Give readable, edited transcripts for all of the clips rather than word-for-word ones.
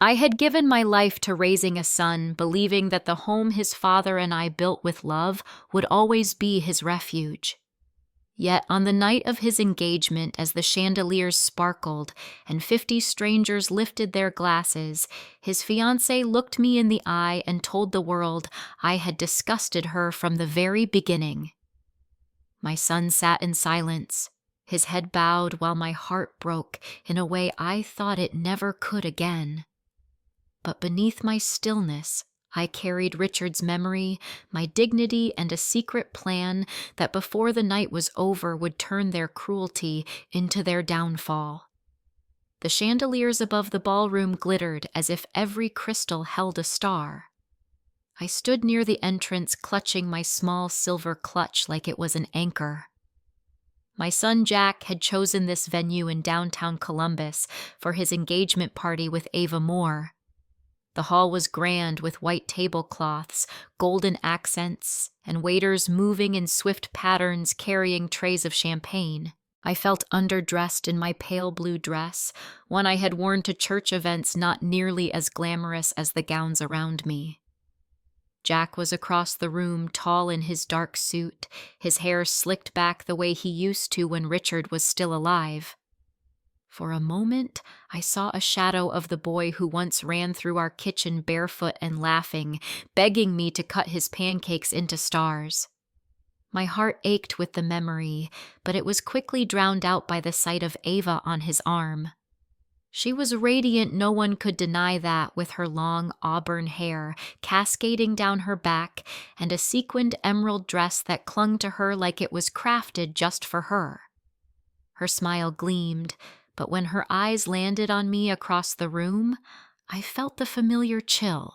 I had given my life to raising a son, believing that the home his father and I built with love would always be his refuge. Yet on the night of his engagement, as the chandeliers sparkled and 50 strangers lifted their glasses, his fiancée looked me in the eye and told the world I had disgusted her from the very beginning. My son sat in silence, his head bowed while my heart broke in a way I thought it never could again. But beneath my stillness, I carried Richard's memory, my dignity, and a secret plan that before the night was over would turn their cruelty into their downfall. The chandeliers above the ballroom glittered as if every crystal held a star. I stood near the entrance, clutching my small silver clutch like it was an anchor. My son Jack had chosen this venue in downtown Columbus for his engagement party with Ava Moore. The hall was grand with white tablecloths, golden accents, and waiters moving in swift patterns carrying trays of champagne. I felt underdressed in my pale blue dress, one I had worn to church events not nearly as glamorous as the gowns around me. Jack was across the room, tall in his dark suit, his hair slicked back the way he used to when Richard was still alive. For a moment, I saw a shadow of the boy who once ran through our kitchen barefoot and laughing, begging me to cut his pancakes into stars. My heart ached with the memory, but it was quickly drowned out by the sight of Ava on his arm. She was radiant, no one could deny that, with her long auburn hair cascading down her back and a sequined emerald dress that clung to her like it was crafted just for her. Her smile gleamed, but when her eyes landed on me across the room, I felt the familiar chill.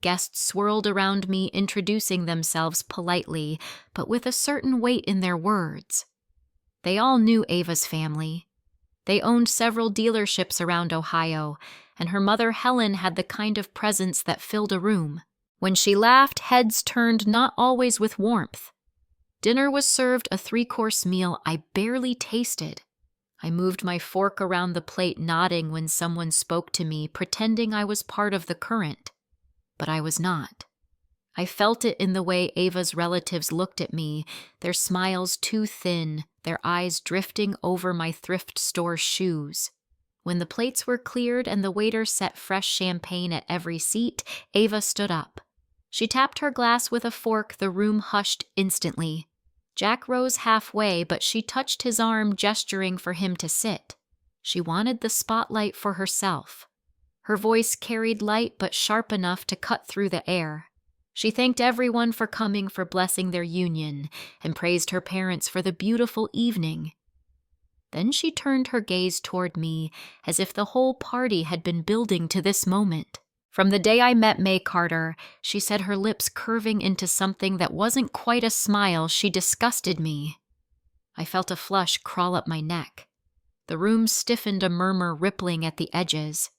Guests swirled around me, introducing themselves politely, but with a certain weight in their words. They all knew Ava's family. They owned several dealerships around Ohio, and her mother Helen had the kind of presence that filled a room. When she laughed, heads turned, not always with warmth. Dinner was served, a 3-course meal I barely tasted. I moved my fork around the plate, nodding when someone spoke to me, pretending I was part of the current. But I was not. I felt it in the way Ava's relatives looked at me, their smiles too thin, their eyes drifting over my thrift store shoes. When the plates were cleared and the waiter set fresh champagne at every seat, Ava stood up. She tapped her glass with a fork, the room hushed instantly. Jack rose halfway, but she touched his arm, gesturing for him to sit. She wanted the spotlight for herself. Her voice carried light but sharp enough to cut through the air. She thanked everyone for coming, for blessing their union, and praised her parents for the beautiful evening. Then she turned her gaze toward me, as if the whole party had been building to this moment. From the day I met May Carter, she said, her lips curving into something that wasn't quite a smile, she disgusted me. I felt a flush crawl up my neck. The room stiffened, a murmur rippling at the edges.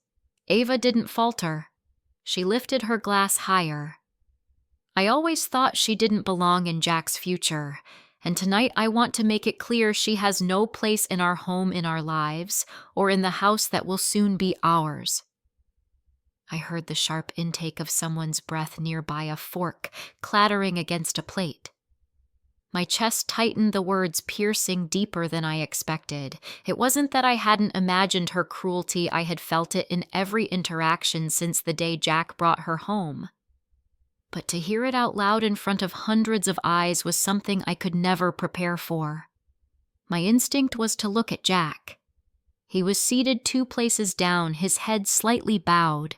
Ava didn't falter. She lifted her glass higher. I always thought she didn't belong in Jack's future, and tonight I want to make it clear she has no place in our home, in our lives, or in the house that will soon be ours. I heard the sharp intake of someone's breath nearby, a fork clattering against a plate. My chest tightened, the words piercing deeper than I expected. It wasn't that I hadn't imagined her cruelty, I had felt it in every interaction since the day Jack brought her home. But to hear it out loud in front of hundreds of eyes was something I could never prepare for. My instinct was to look at Jack. He was seated 2 places down, his head slightly bowed.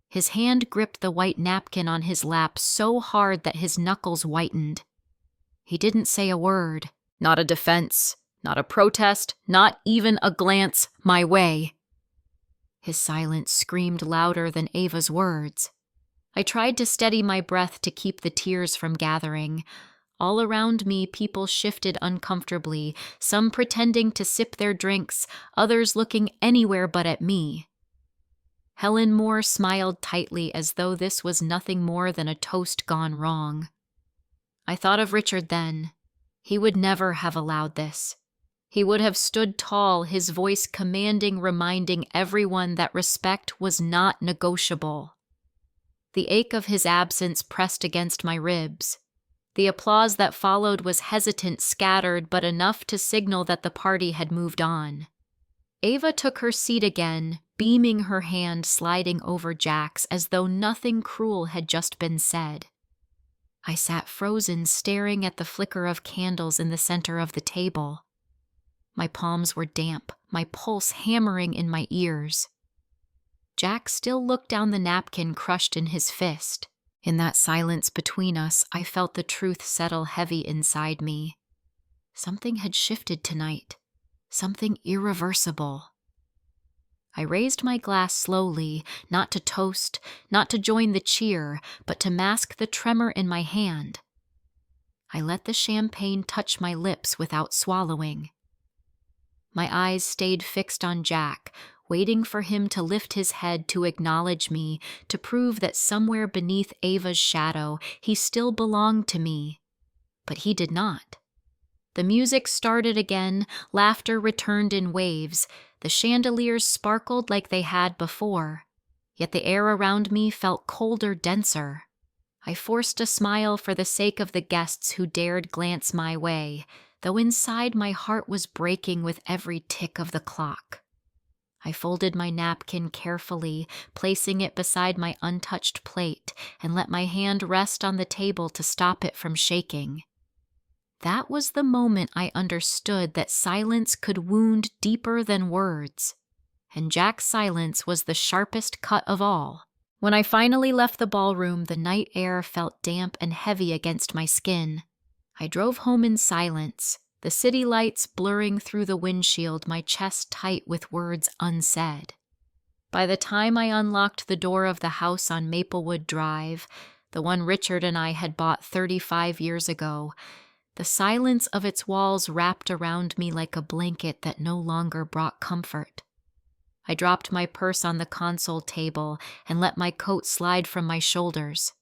His hand gripped the white napkin on his lap so hard that his knuckles whitened. He didn't say a word, not a defense, not a protest, not even a glance my way. His silence screamed louder than Ava's words. I tried to steady my breath to keep the tears from gathering. All around me, people shifted uncomfortably, some pretending to sip their drinks, others looking anywhere but at me. Helen Moore smiled tightly as though this was nothing more than a toast gone wrong. I thought of Richard then. He would never have allowed this. He would have stood tall, his voice commanding, reminding everyone that respect was not negotiable. The ache of his absence pressed against my ribs. The applause that followed was hesitant, scattered, but enough to signal that the party had moved on. Ava took her seat again, beaming her hand sliding over Jack's as though nothing cruel had just been said. I sat frozen, staring at the flicker of candles in the center of the table. My palms were damp, my pulse hammering in my ears. Jack still looked down the napkin crushed in his fist. In that silence between us, I felt the truth settle heavy inside me. Something had shifted tonight. Something irreversible. I raised my glass slowly, not to toast, not to join the cheer, but to mask the tremor in my hand. I let the champagne touch my lips without swallowing. My eyes stayed fixed on Jack, waiting for him to lift his head to acknowledge me, to prove that somewhere beneath Ava's shadow he still belonged to me. But he did not. The music started again, laughter returned in waves, the chandeliers sparkled like they had before, yet the air around me felt colder, denser. I forced a smile for the sake of the guests who dared glance my way, though inside my heart was breaking with every tick of the clock. I folded my napkin carefully, placing it beside my untouched plate, and let my hand rest on the table to stop it from shaking. That was the moment I understood that silence could wound deeper than words, and Jack's silence was the sharpest cut of all. When I finally left the ballroom, the night air felt damp and heavy against my skin. I drove home in silence, the city lights blurring through the windshield, my chest tight with words unsaid. By the time I unlocked the door of the house on Maplewood Drive, the one Richard and I had bought 35 years ago, the silence of its walls wrapped around me like a blanket that no longer brought comfort. I dropped my purse on the console table and let my coat slide from my shoulders.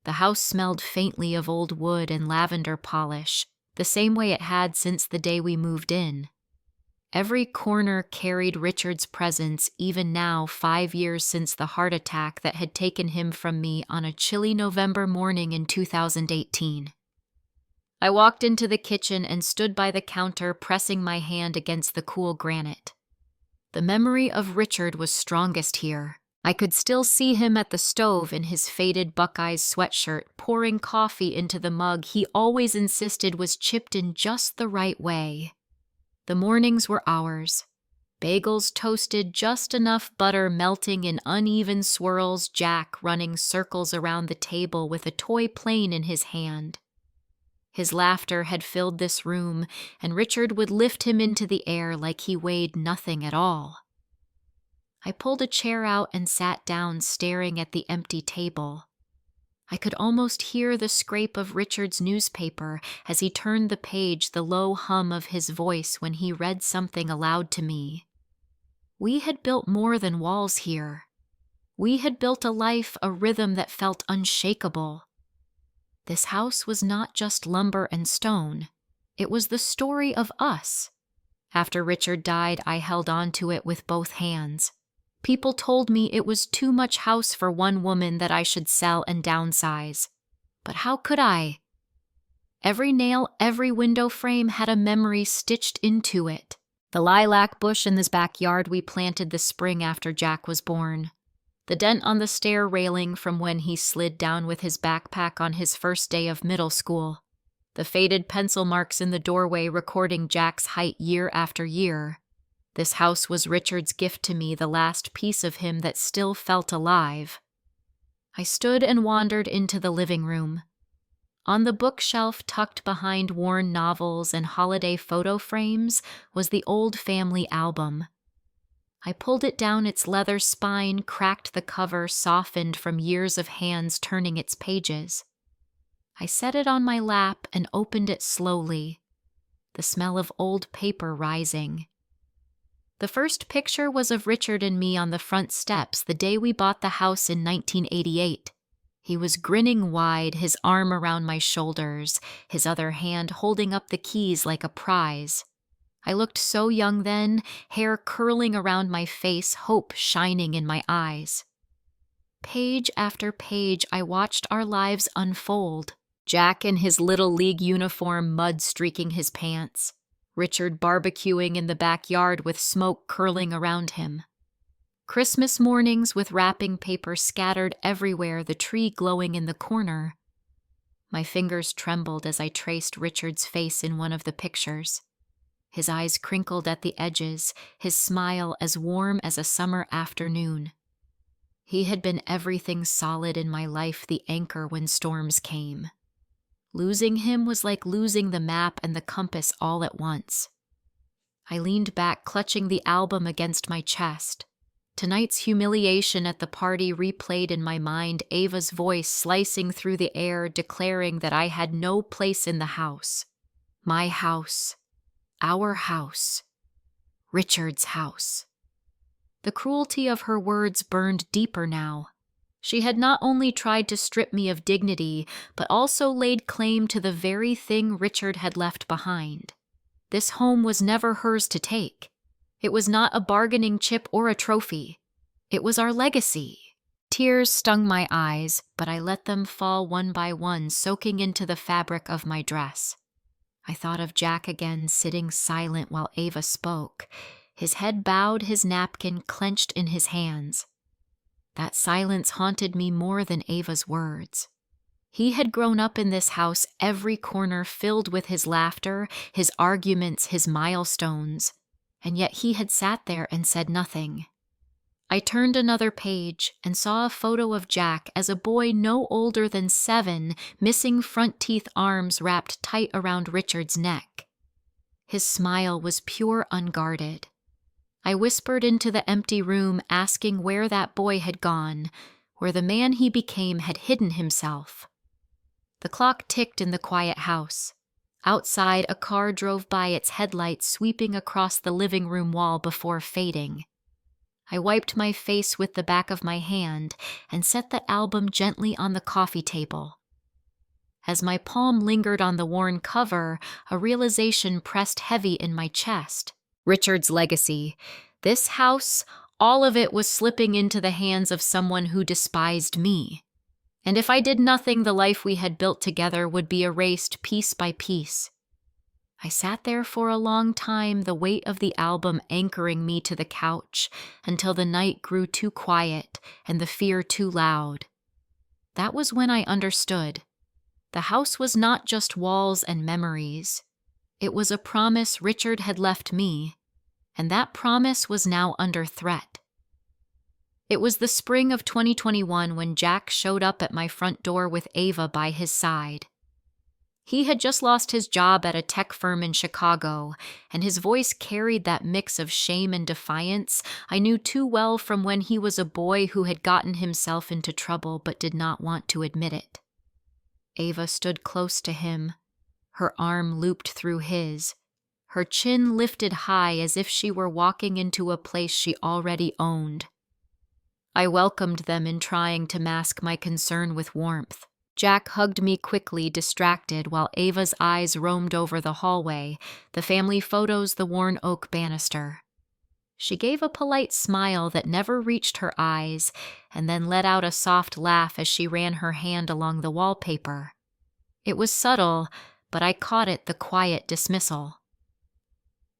The house smelled faintly of old wood and lavender polish, the same way it had since the day we moved in. Every corner carried Richard's presence, even now 5 years since the heart attack that had taken him from me on a chilly November morning in 2018. I walked into the kitchen and stood by the counter, pressing my hand against the cool granite. The memory of Richard was strongest here. I could still see him at the stove in his faded Buckeyes sweatshirt, pouring coffee into the mug he always insisted was chipped in just the right way. The mornings were ours. Bagels toasted, just enough butter melting in uneven swirls, Jack running circles around the table with a toy plane in his hand. His laughter had filled this room, and Richard would lift him into the air like he weighed nothing at all. I pulled a chair out and sat down, staring at the empty table. I could almost hear the scrape of Richard's newspaper as he turned the page, the low hum of his voice when he read something aloud to me. We had built more than walls here. We had built a life, a rhythm that felt unshakable. This house was not just lumber and stone. It was the story of us. After Richard died, I held on to it with both hands. People told me it was too much house for one woman, that I should sell and downsize. But how could I? Every nail, every window frame had a memory stitched into it. The lilac bush in this backyard we planted the spring after Jack was born. The dent on the stair railing from when he slid down with his backpack on his first day of middle school. The faded pencil marks in the doorway recording Jack's height year after year. This house was Richard's gift to me, the last piece of him that still felt alive. I stood and wandered into the living room. On the bookshelf tucked behind worn novels and holiday photo frames was the old family album. I pulled it down its leather spine, cracked the cover, softened from years of hands turning its pages. I set it on my lap and opened it slowly, the smell of old paper rising. The first picture was of Richard and me on the front steps the day we bought the house in 1988. He was grinning wide, his arm around my shoulders, his other hand holding up the keys like a prize. I looked so young then, hair curling around my face, hope shining in my eyes. Page after page, I watched our lives unfold. Jack in his little league uniform, mud streaking his pants. Richard barbecuing in the backyard with smoke curling around him. Christmas mornings with wrapping paper scattered everywhere, the tree glowing in the corner. My fingers trembled as I traced Richard's face in one of the pictures. His eyes crinkled at the edges, his smile as warm as a summer afternoon. He had been everything solid in my life, the anchor when storms came. Losing him was like losing the map and the compass all at once. I leaned back, clutching the album against my chest. Tonight's humiliation at the party replayed in my mind, Ava's voice slicing through the air, declaring that I had no place in the house. My house. Our house. Richard's house. The cruelty of her words burned deeper now. She had not only tried to strip me of dignity, but also laid claim to the very thing Richard had left behind. This home was never hers to take. It was not a bargaining chip or a trophy. It was our legacy. Tears stung my eyes, but I let them fall one by one, soaking into the fabric of my dress. I thought of Jack again, sitting silent while Ava spoke, his head bowed, his napkin clenched in his hands. That silence haunted me more than Ava's words. He had grown up in this house, every corner filled with his laughter, his arguments, his milestones, and yet he had sat there and said nothing. I turned another page and saw a photo of Jack as a boy no older than 7, missing front teeth arms wrapped tight around Richard's neck. His smile was pure unguarded. I whispered into the empty room, asking where that boy had gone, where the man he became had hidden himself. The clock ticked in the quiet house. Outside, a car drove by, its headlights sweeping across the living room wall before fading. I wiped my face with the back of my hand and set the album gently on the coffee table. As my palm lingered on the worn cover, a realization pressed heavy in my chest. Richard's legacy. This house, all of it was slipping into the hands of someone who despised me. And if I did nothing, the life we had built together would be erased piece by piece. I sat there for a long time, the weight of the album anchoring me to the couch, until the night grew too quiet and the fear too loud. That was when I understood. The house was not just walls and memories. It was a promise Richard had left me, and that promise was now under threat. It was the spring of 2021 when Jack showed up at my front door with Ava by his side. He had just lost his job at a tech firm in Chicago, and his voice carried that mix of shame and defiance I knew too well from when he was a boy who had gotten himself into trouble but did not want to admit it. Ava stood close to him, her arm looped through his, her chin lifted high as if she were walking into a place she already owned. I welcomed them in trying to mask my concern with warmth. Jack hugged me quickly, distracted, while Ava's eyes roamed over the hallway, the family photos, the worn oak banister. She gave a polite smile that never reached her eyes, and then let out a soft laugh as she ran her hand along the wallpaper. It was subtle, but I caught it, the quiet dismissal.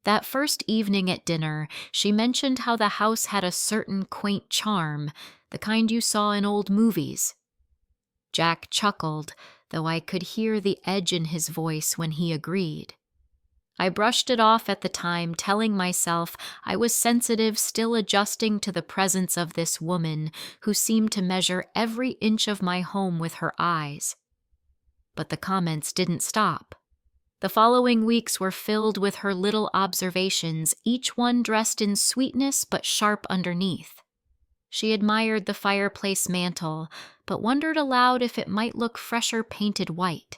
That first evening at dinner, she mentioned how the house had a certain quaint charm, the kind you saw in old movies. Jack chuckled, though I could hear the edge in his voice when he agreed. I brushed it off at the time, telling myself I was sensitive, still adjusting to the presence of this woman who seemed to measure every inch of my home with her eyes. But the comments didn't stop. The following weeks were filled with her little observations, each one dressed in sweetness but sharp underneath. She admired the fireplace mantel, but wondered aloud if it might look fresher painted white.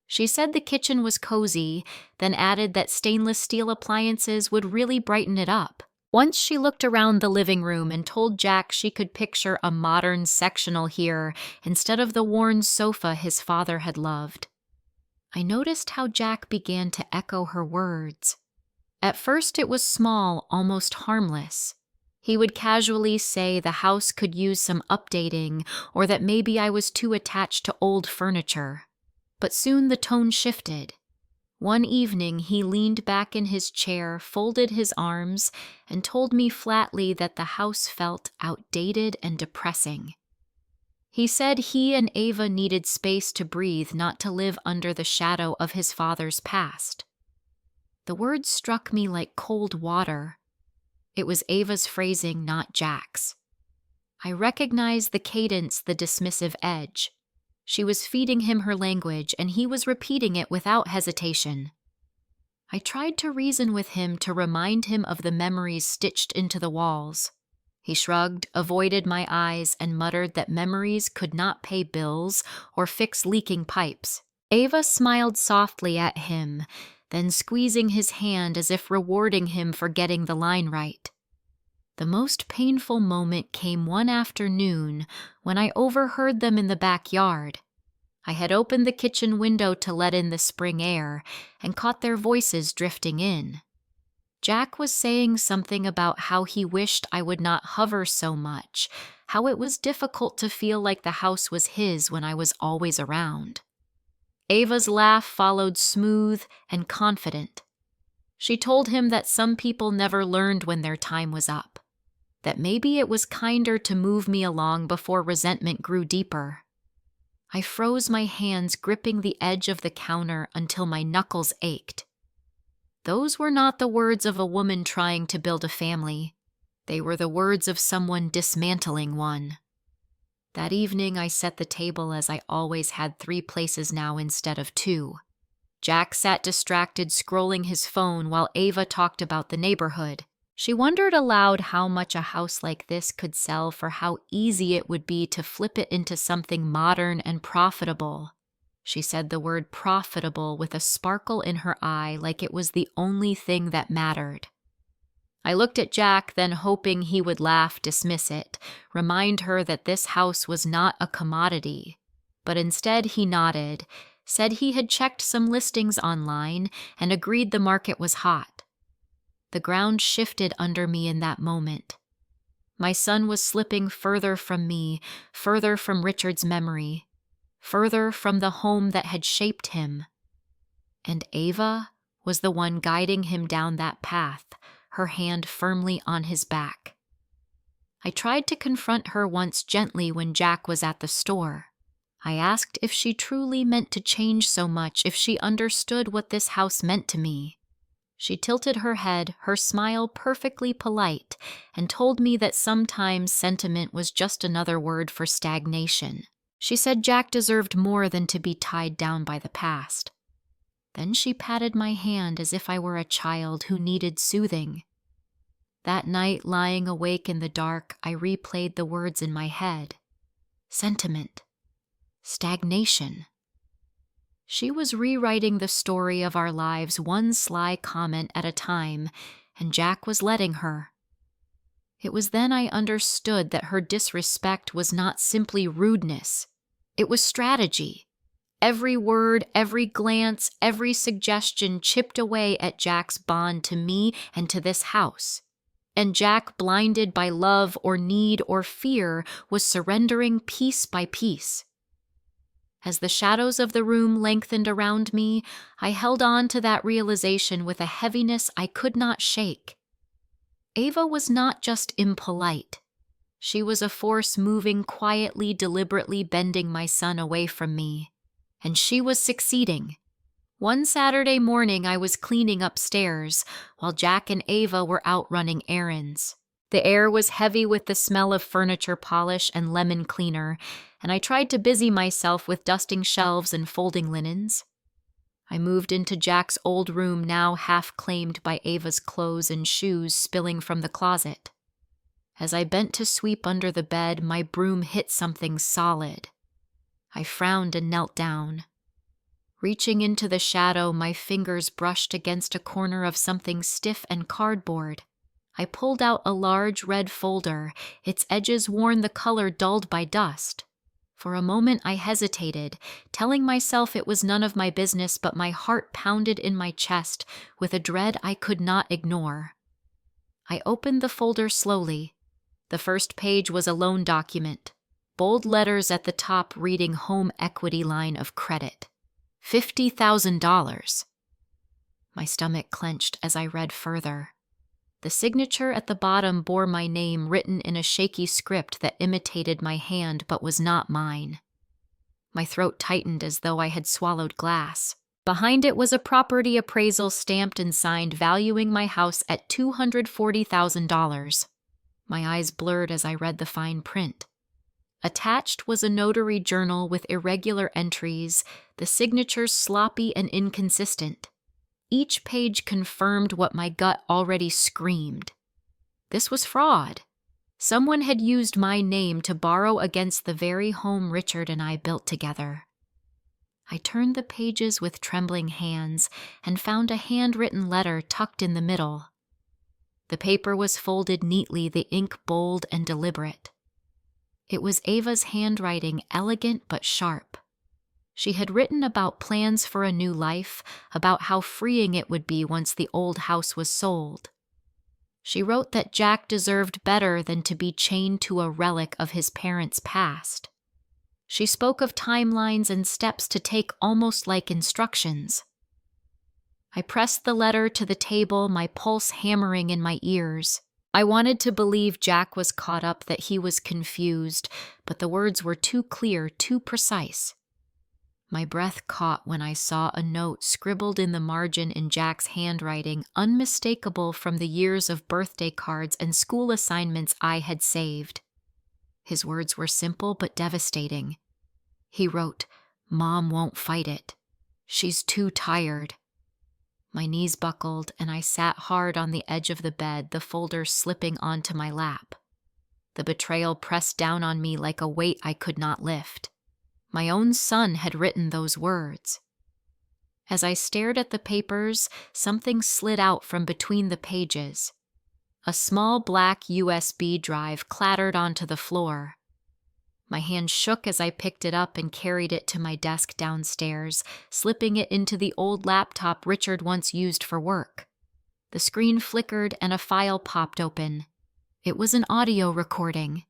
She said the kitchen was cozy, then added that stainless steel appliances would really brighten it up. Once she looked around the living room and told Jack she could picture a modern sectional here instead of the worn sofa his father had loved. I noticed how Jack began to echo her words. At first it was small, almost harmless. He would casually say the house could use some updating or that maybe I was too attached to old furniture. But soon the tone shifted. One evening he leaned back in his chair, folded his arms, and told me flatly that the house felt outdated and depressing. He said he and Ava needed space to breathe, not to live under the shadow of his father's past. The words struck me like cold water. It was Ava's phrasing, not Jack's. I recognized the cadence, the dismissive edge. She was feeding him her language, and he was repeating it without hesitation. I tried to reason with him to remind him of the memories stitched into the walls. He shrugged, avoided my eyes, and muttered that memories could not pay bills or fix leaking pipes. Ava smiled softly at him, then squeezing his hand as if rewarding him for getting the line right. The most painful moment came one afternoon when I overheard them in the backyard. I had opened the kitchen window to let in the spring air and caught their voices drifting in. Jack was saying something about how he wished I would not hover so much, how it was difficult to feel like the house was his when I was always around. Ava's laugh followed, smooth and confident. She told him that some people never learned when their time was up, that maybe it was kinder to move me along before resentment grew deeper. I froze my hands, gripping the edge of the counter until my knuckles ached. Those were not the words of a woman trying to build a family. They were the words of someone dismantling one. That evening I set the table as I always had 3 places now instead of 2. Jack sat distracted, scrolling his phone while Ava talked about the neighborhood. She wondered aloud how much a house like this could sell, for how easy it would be to flip it into something modern and profitable. She said the word profitable with a sparkle in her eye, like it was the only thing that mattered. I looked at Jack, then hoping he would laugh, dismiss it, remind her that this house was not a commodity. But instead he nodded, said he had checked some listings online, and agreed the market was hot. The ground shifted under me in that moment. My son was slipping further from me, further from Richard's memory, further from the home that had shaped him. And Ava was the one guiding him down that path, her hand firmly on his back. I tried to confront her once gently when Jack was at the store. I asked if she truly meant to change so much, if she understood what this house meant to me. She tilted her head, her smile perfectly polite, and told me that sometimes sentiment was just another word for stagnation. She said Jack deserved more than to be tied down by the past. Then she patted my hand as if I were a child who needed soothing. That night, lying awake in the dark, I replayed the words in my head. Sentiment. Stagnation. She was rewriting the story of our lives, one sly comment at a time, and Jack was letting her. It was then I understood that her disrespect was not simply rudeness. It was strategy. Every word, every glance, every suggestion chipped away at Jack's bond to me and to this house. And Jack, blinded by love or need or fear, was surrendering piece by piece. As the shadows of the room lengthened around me, I held on to that realization with a heaviness I could not shake. Ava was not just impolite. She was a force moving quietly, deliberately bending my son away from me. And she was succeeding. One Saturday morning I was cleaning upstairs, while Jack and Ava were out running errands. The air was heavy with the smell of furniture polish and lemon cleaner, and I tried to busy myself with dusting shelves and folding linens. I moved into Jack's old room, now half claimed by Ava's clothes and shoes spilling from the closet. As I bent to sweep under the bed, my broom hit something solid. I frowned and knelt down. Reaching into the shadow, my fingers brushed against a corner of something stiff and cardboard. I pulled out a large red folder, its edges worn, the color dulled by dust. For a moment I hesitated, telling myself it was none of my business, but my heart pounded in my chest with a dread I could not ignore. I opened the folder slowly. The first page was a loan document, bold letters at the top reading home equity line of credit. $50,000. My stomach clenched as I read further. The signature at the bottom bore my name written in a shaky script that imitated my hand but was not mine. My throat tightened as though I had swallowed glass. Behind it was a property appraisal stamped and signed valuing my house at $240,000. My eyes blurred as I read the fine print. Attached was a notary journal with irregular entries, the signatures sloppy and inconsistent. Each page confirmed what my gut already screamed. This was fraud. Someone had used my name to borrow against the very home Richard and I built together. I turned the pages with trembling hands and found a handwritten letter tucked in the middle. The paper was folded neatly, the ink bold and deliberate. It was Ava's handwriting, elegant but sharp. She had written about plans for a new life, about how freeing it would be once the old house was sold. She wrote that Jack deserved better than to be chained to a relic of his parents' past. She spoke of timelines and steps to take almost like instructions. I pressed the letter to the table, my pulse hammering in my ears. I wanted to believe Jack was caught up, that he was confused, but the words were too clear, too precise. My breath caught when I saw a note scribbled in the margin in Jack's handwriting, unmistakable from the years of birthday cards and school assignments I had saved. His words were simple but devastating. He wrote, "Mom won't fight it. She's too tired." My knees buckled and I sat hard on the edge of the bed, the folder slipping onto my lap. The betrayal pressed down on me like a weight I could not lift. My own son had written those words. As I stared at the papers, something slid out from between the pages. A small black USB drive clattered onto the floor. My hand shook as I picked it up and carried it to my desk downstairs, slipping it into the old laptop Richard once used for work. The screen flickered and a file popped open. It was an audio recording.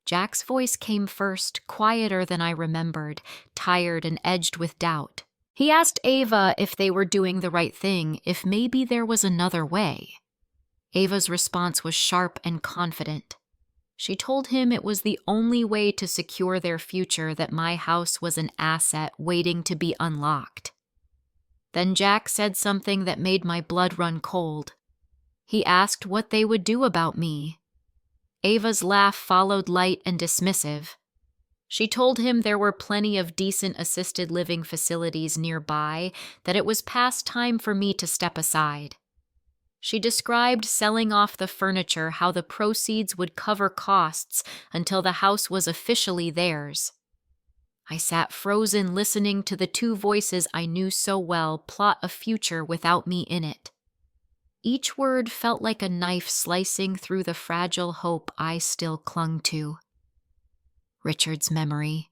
Jack's voice came first, quieter than I remembered, tired and edged with doubt. He asked Ava if they were doing the right thing, if maybe there was another way. Ava's response was sharp and confident. She told him it was the only way to secure their future, that my house was an asset waiting to be unlocked. Then Jack said something that made my blood run cold. He asked what they would do about me. Ava's laugh followed, light and dismissive. She told him there were plenty of decent assisted living facilities nearby, that it was past time for me to step aside. She described selling off the furniture, how the proceeds would cover costs until the house was officially theirs. I sat frozen, listening to the two voices I knew so well plot a future without me in it. Each word felt like a knife slicing through the fragile hope I still clung to. Richard's memory.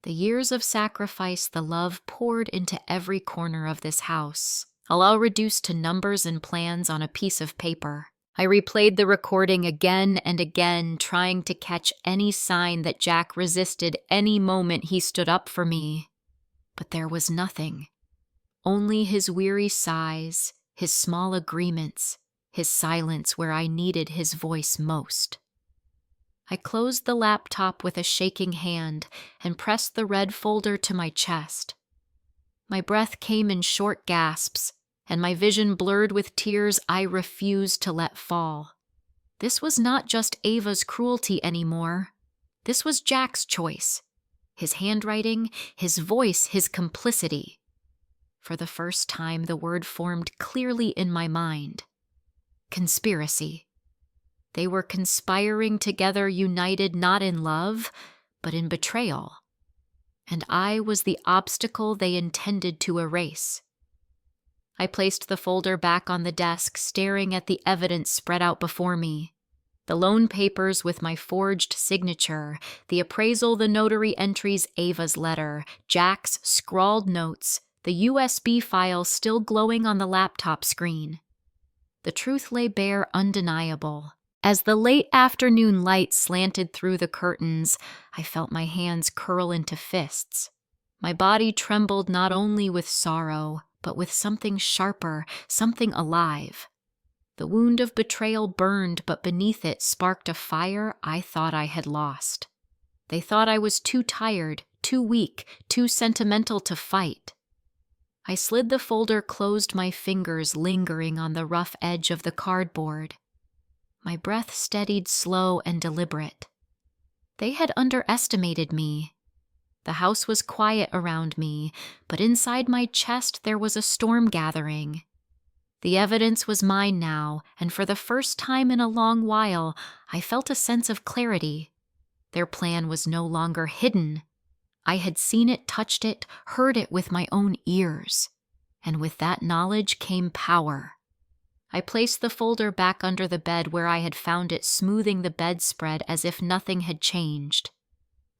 The years of sacrifice, the love poured into every corner of this house, all reduced to numbers and plans on a piece of paper. I replayed the recording again and again, trying to catch any sign that Jack resisted any moment he stood up for me. But there was nothing. Only his weary sighs, his small agreements, his silence where I needed his voice most. I closed the laptop with a shaking hand and pressed the red folder to my chest. My breath came in short gasps, and my vision blurred with tears I refused to let fall. This was not just Ava's cruelty anymore. This was Jack's choice. His handwriting, his voice, his complicity. For the first time, the word formed clearly in my mind. Conspiracy. They were conspiring together, united not in love, but in betrayal. And I was the obstacle they intended to erase. I placed the folder back on the desk, staring at the evidence spread out before me. The loan papers with my forged signature, the appraisal, the notary entries, Ava's letter, Jack's scrawled notes, the USB file still glowing on the laptop screen. The truth lay bare, undeniable. As the late afternoon light slanted through the curtains, I felt my hands curl into fists. My body trembled not only with sorrow, but with something sharper, something alive. The wound of betrayal burned, but beneath it sparked a fire I thought I had lost. They thought I was too tired, too weak, too sentimental to fight. I slid the folder, closed my fingers lingering on the rough edge of the cardboard. My breath steadied, slow and deliberate. They had underestimated me. The house was quiet around me, but inside my chest there was a storm gathering. The evidence was mine now, and for the first time in a long while, I felt a sense of clarity. Their plan was no longer hidden. I had seen it, touched it, heard it with my own ears. And with that knowledge came power. I placed the folder back under the bed where I had found it, smoothing the bedspread as if nothing had changed.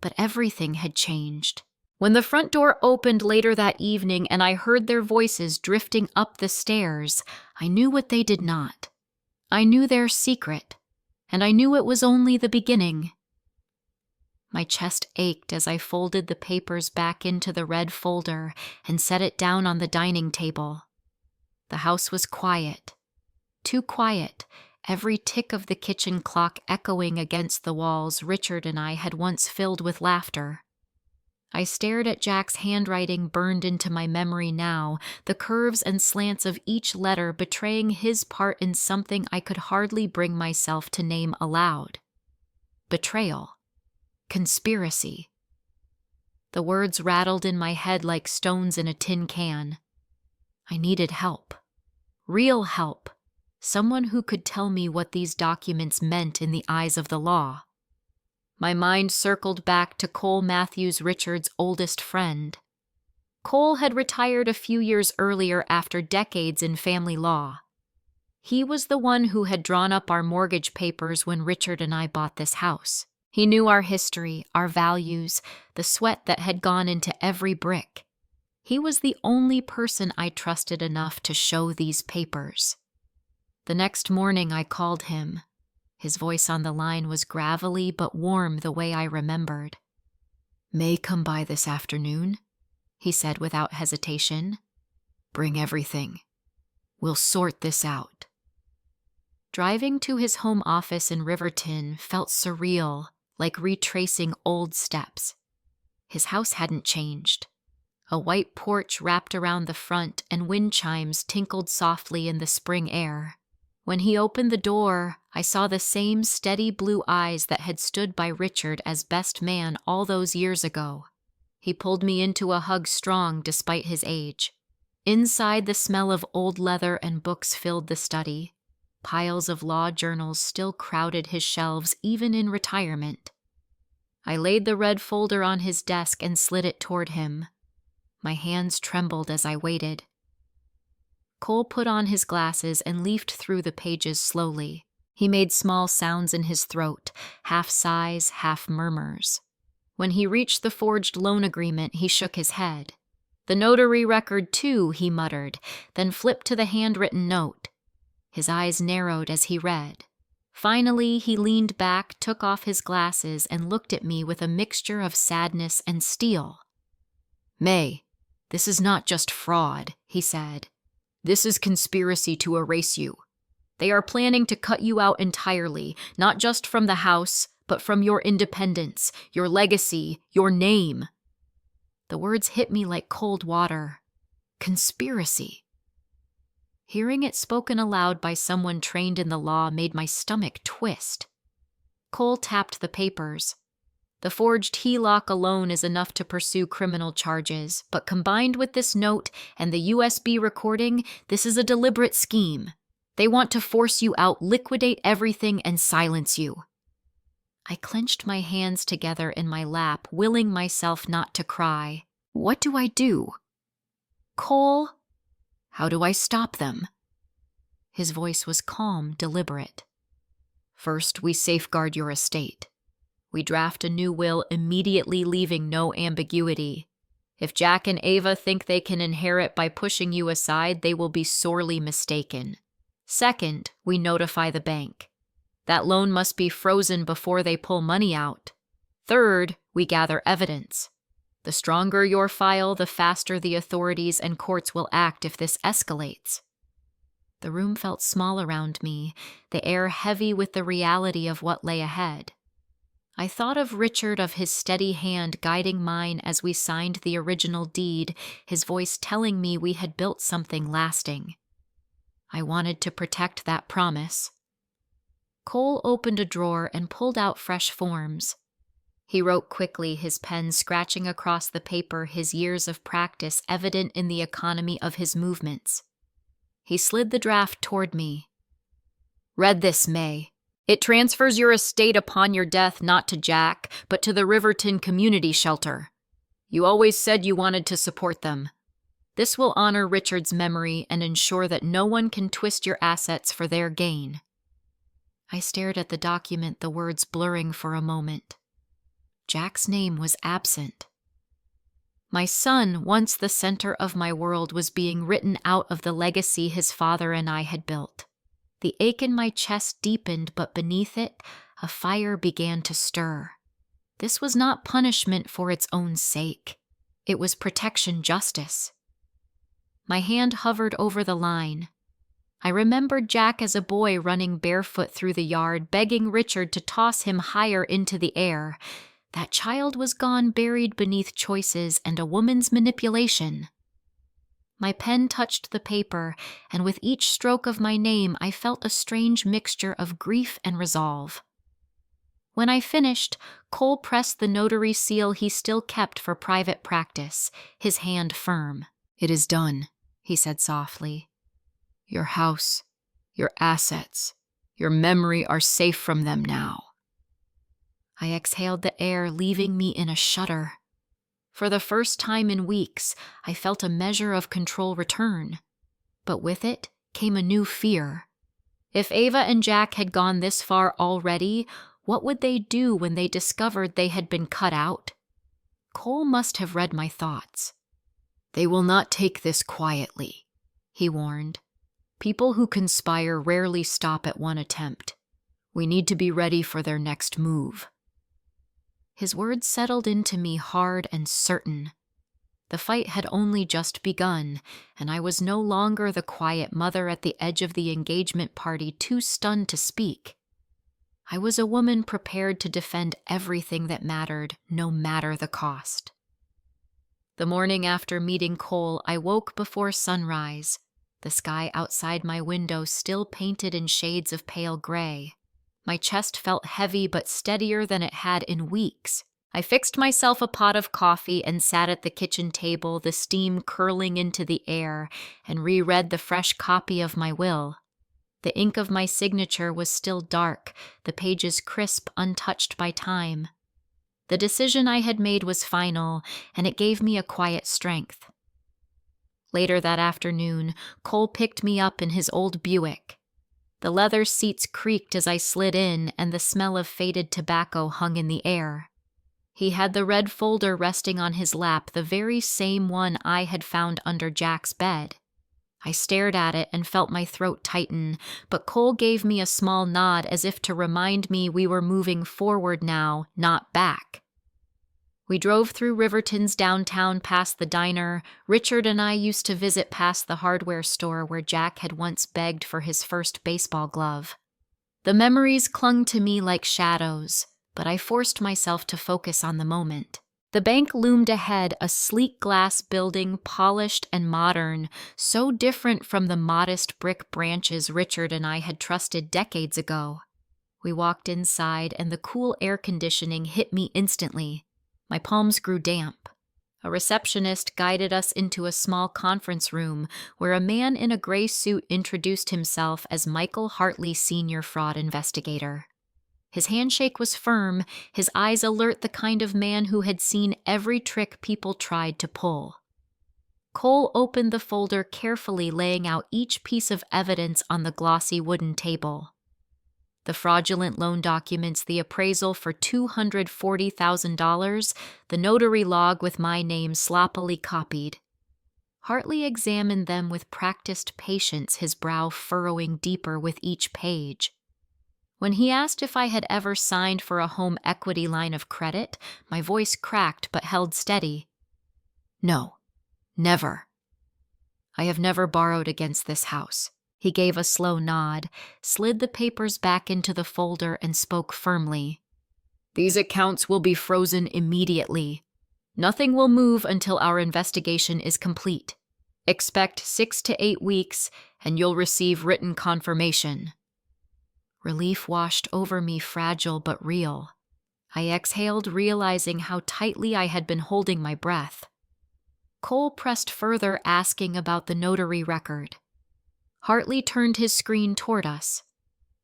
But everything had changed. When the front door opened later that evening and I heard their voices drifting up the stairs, I knew what they did not. I knew their secret, and I knew it was only the beginning. My chest ached as I folded the papers back into the red folder and set it down on the dining table. The house was quiet. Too quiet, every tick of the kitchen clock echoing against the walls Richard and I had once filled with laughter. I stared at Jack's handwriting burned into my memory now, the curves and slants of each letter betraying his part in something I could hardly bring myself to name aloud. Betrayal. Conspiracy. The words rattled in my head like stones in a tin can. I needed help. Real help. Someone who could tell me what these documents meant in the eyes of the law. My mind circled back to Cole Matthews, Richard's oldest friend. Cole had retired a few years earlier after decades in family law. He was the one who had drawn up our mortgage papers when Richard and I bought this house. He knew our history, our values, the sweat that had gone into every brick. He was the only person I trusted enough to show these papers. The next morning I called him. His voice on the line was gravelly but warm the way I remembered. "May come by this afternoon," he said without hesitation. "Bring everything. We'll sort this out." Driving to his home office in Riverton felt surreal, like retracing old steps. His house hadn't changed. A white porch wrapped around the front and wind chimes tinkled softly in the spring air. When he opened the door, I saw the same steady blue eyes that had stood by Richard as best man all those years ago. He pulled me into a hug strong despite his age. Inside, the smell of old leather and books filled the study. Piles of law journals still crowded his shelves even in retirement. I laid the red folder on his desk and slid it toward him. My hands trembled as I waited. Cole put on his glasses and leafed through the pages slowly. He made small sounds in his throat, half sighs, half murmurs. When he reached the forged loan agreement, he shook his head. "The notary record, too," he muttered, then flipped to the handwritten note. His eyes narrowed as he read. Finally, he leaned back, took off his glasses, and looked at me with a mixture of sadness and steel. "May, this is not just fraud," he said. "This is conspiracy to erase you. They are planning to cut you out entirely, not just from the house, but from your independence, your legacy, your name." The words hit me like cold water. Conspiracy. Hearing it spoken aloud by someone trained in the law made my stomach twist. Cole tapped the papers. The forged HELOC alone is enough to pursue criminal charges, but combined with this note and the USB recording, this is a deliberate scheme. They want to force you out, liquidate everything, and silence you. I clenched my hands together in my lap, willing myself not to cry. What do I do? Cole? How do I stop them? His voice was calm, deliberate. First, we safeguard your estate. We draft a new will immediately, leaving no ambiguity. If Jack and Ava think they can inherit by pushing you aside, they will be sorely mistaken. Second, we notify the bank. That loan must be frozen before they pull money out. Third, we gather evidence. The stronger your file, the faster the authorities and courts will act if this escalates. The room felt small around me, the air heavy with the reality of what lay ahead. I thought of Richard, of his steady hand guiding mine as we signed the original deed, his voice telling me we had built something lasting. I wanted to protect that promise. Cole opened a drawer and pulled out fresh forms. He wrote quickly, his pen scratching across the paper, his years of practice evident in the economy of his movements. He slid the draft toward me. Read this, May. It transfers your estate upon your death not to Jack, but to the Riverton Community Shelter. You always said you wanted to support them. This will honor Richard's memory and ensure that no one can twist your assets for their gain. I stared at the document, the words blurring for a moment. Jack's name was absent. My son, once the center of my world, was being written out of the legacy his father and I had built. The ache in my chest deepened, but beneath it, a fire began to stir. This was not punishment for its own sake. It was protection justice. My hand hovered over the line. I remembered Jack as a boy running barefoot through the yard, begging Richard to toss him higher into the air. That child was gone, buried beneath choices and a woman's manipulation. My pen touched the paper, and with each stroke of my name, I felt a strange mixture of grief and resolve. When I finished, Cole pressed the notary seal he still kept for private practice, his hand firm. "It is done," he said softly. "Your house, your assets, your memory are safe from them now." I exhaled the air, leaving me in a shudder. For the first time in weeks, I felt a measure of control return. But with it came a new fear. If Ava and Jack had gone this far already, what would they do when they discovered they had been cut out? Cole must have read my thoughts. "They will not take this quietly," he warned. "People who conspire rarely stop at one attempt. We need to be ready for their next move." His words settled into me hard and certain. The fight had only just begun, and I was no longer the quiet mother at the edge of the engagement party, too stunned to speak. I was a woman prepared to defend everything that mattered, no matter the cost. The morning after meeting Cole, I woke before sunrise, the sky outside my window still painted in shades of pale gray. My chest felt heavy but steadier than it had in weeks. I fixed myself a pot of coffee and sat at the kitchen table, the steam curling into the air, and reread the fresh copy of my will. The ink of my signature was still dark, the pages crisp, untouched by time. The decision I had made was final, and it gave me a quiet strength. Later that afternoon, Cole picked me up in his old Buick. The leather seats creaked as I slid in, and the smell of faded tobacco hung in the air. He had the red folder resting on his lap, the very same one I had found under Jack's bed. I stared at it and felt my throat tighten, but Cole gave me a small nod as if to remind me we were moving forward now, not back. We drove through Riverton's downtown past the diner. Richard and I used to visit past the hardware store where Jack had once begged for his first baseball glove. The memories clung to me like shadows, but I forced myself to focus on the moment. The bank loomed ahead, a sleek glass building, polished and modern, so different from the modest brick branches Richard and I had trusted decades ago. We walked inside, and the cool air conditioning hit me instantly. My palms grew damp. A receptionist guided us into a small conference room where a man in a gray suit introduced himself as Michael Hartley, Senior Fraud Investigator. His handshake was firm, his eyes alert, the kind of man who had seen every trick people tried to pull. Cole opened the folder carefully, laying out each piece of evidence on the glossy wooden table. The fraudulent loan documents, the appraisal for $240,000, the notary log with my name sloppily copied. Hartley examined them with practiced patience, his brow furrowing deeper with each page. When he asked if I had ever signed for a home equity line of credit, my voice cracked but held steady. No, never. I have never borrowed against this house. He gave a slow nod, slid the papers back into the folder, and spoke firmly. These accounts will be frozen immediately. Nothing will move until our investigation is complete. Expect 6 to 8 weeks, and you'll receive written confirmation. Relief washed over me, fragile but real. I exhaled, realizing how tightly I had been holding my breath. Cole pressed further, asking about the notary record. Hartley turned his screen toward us.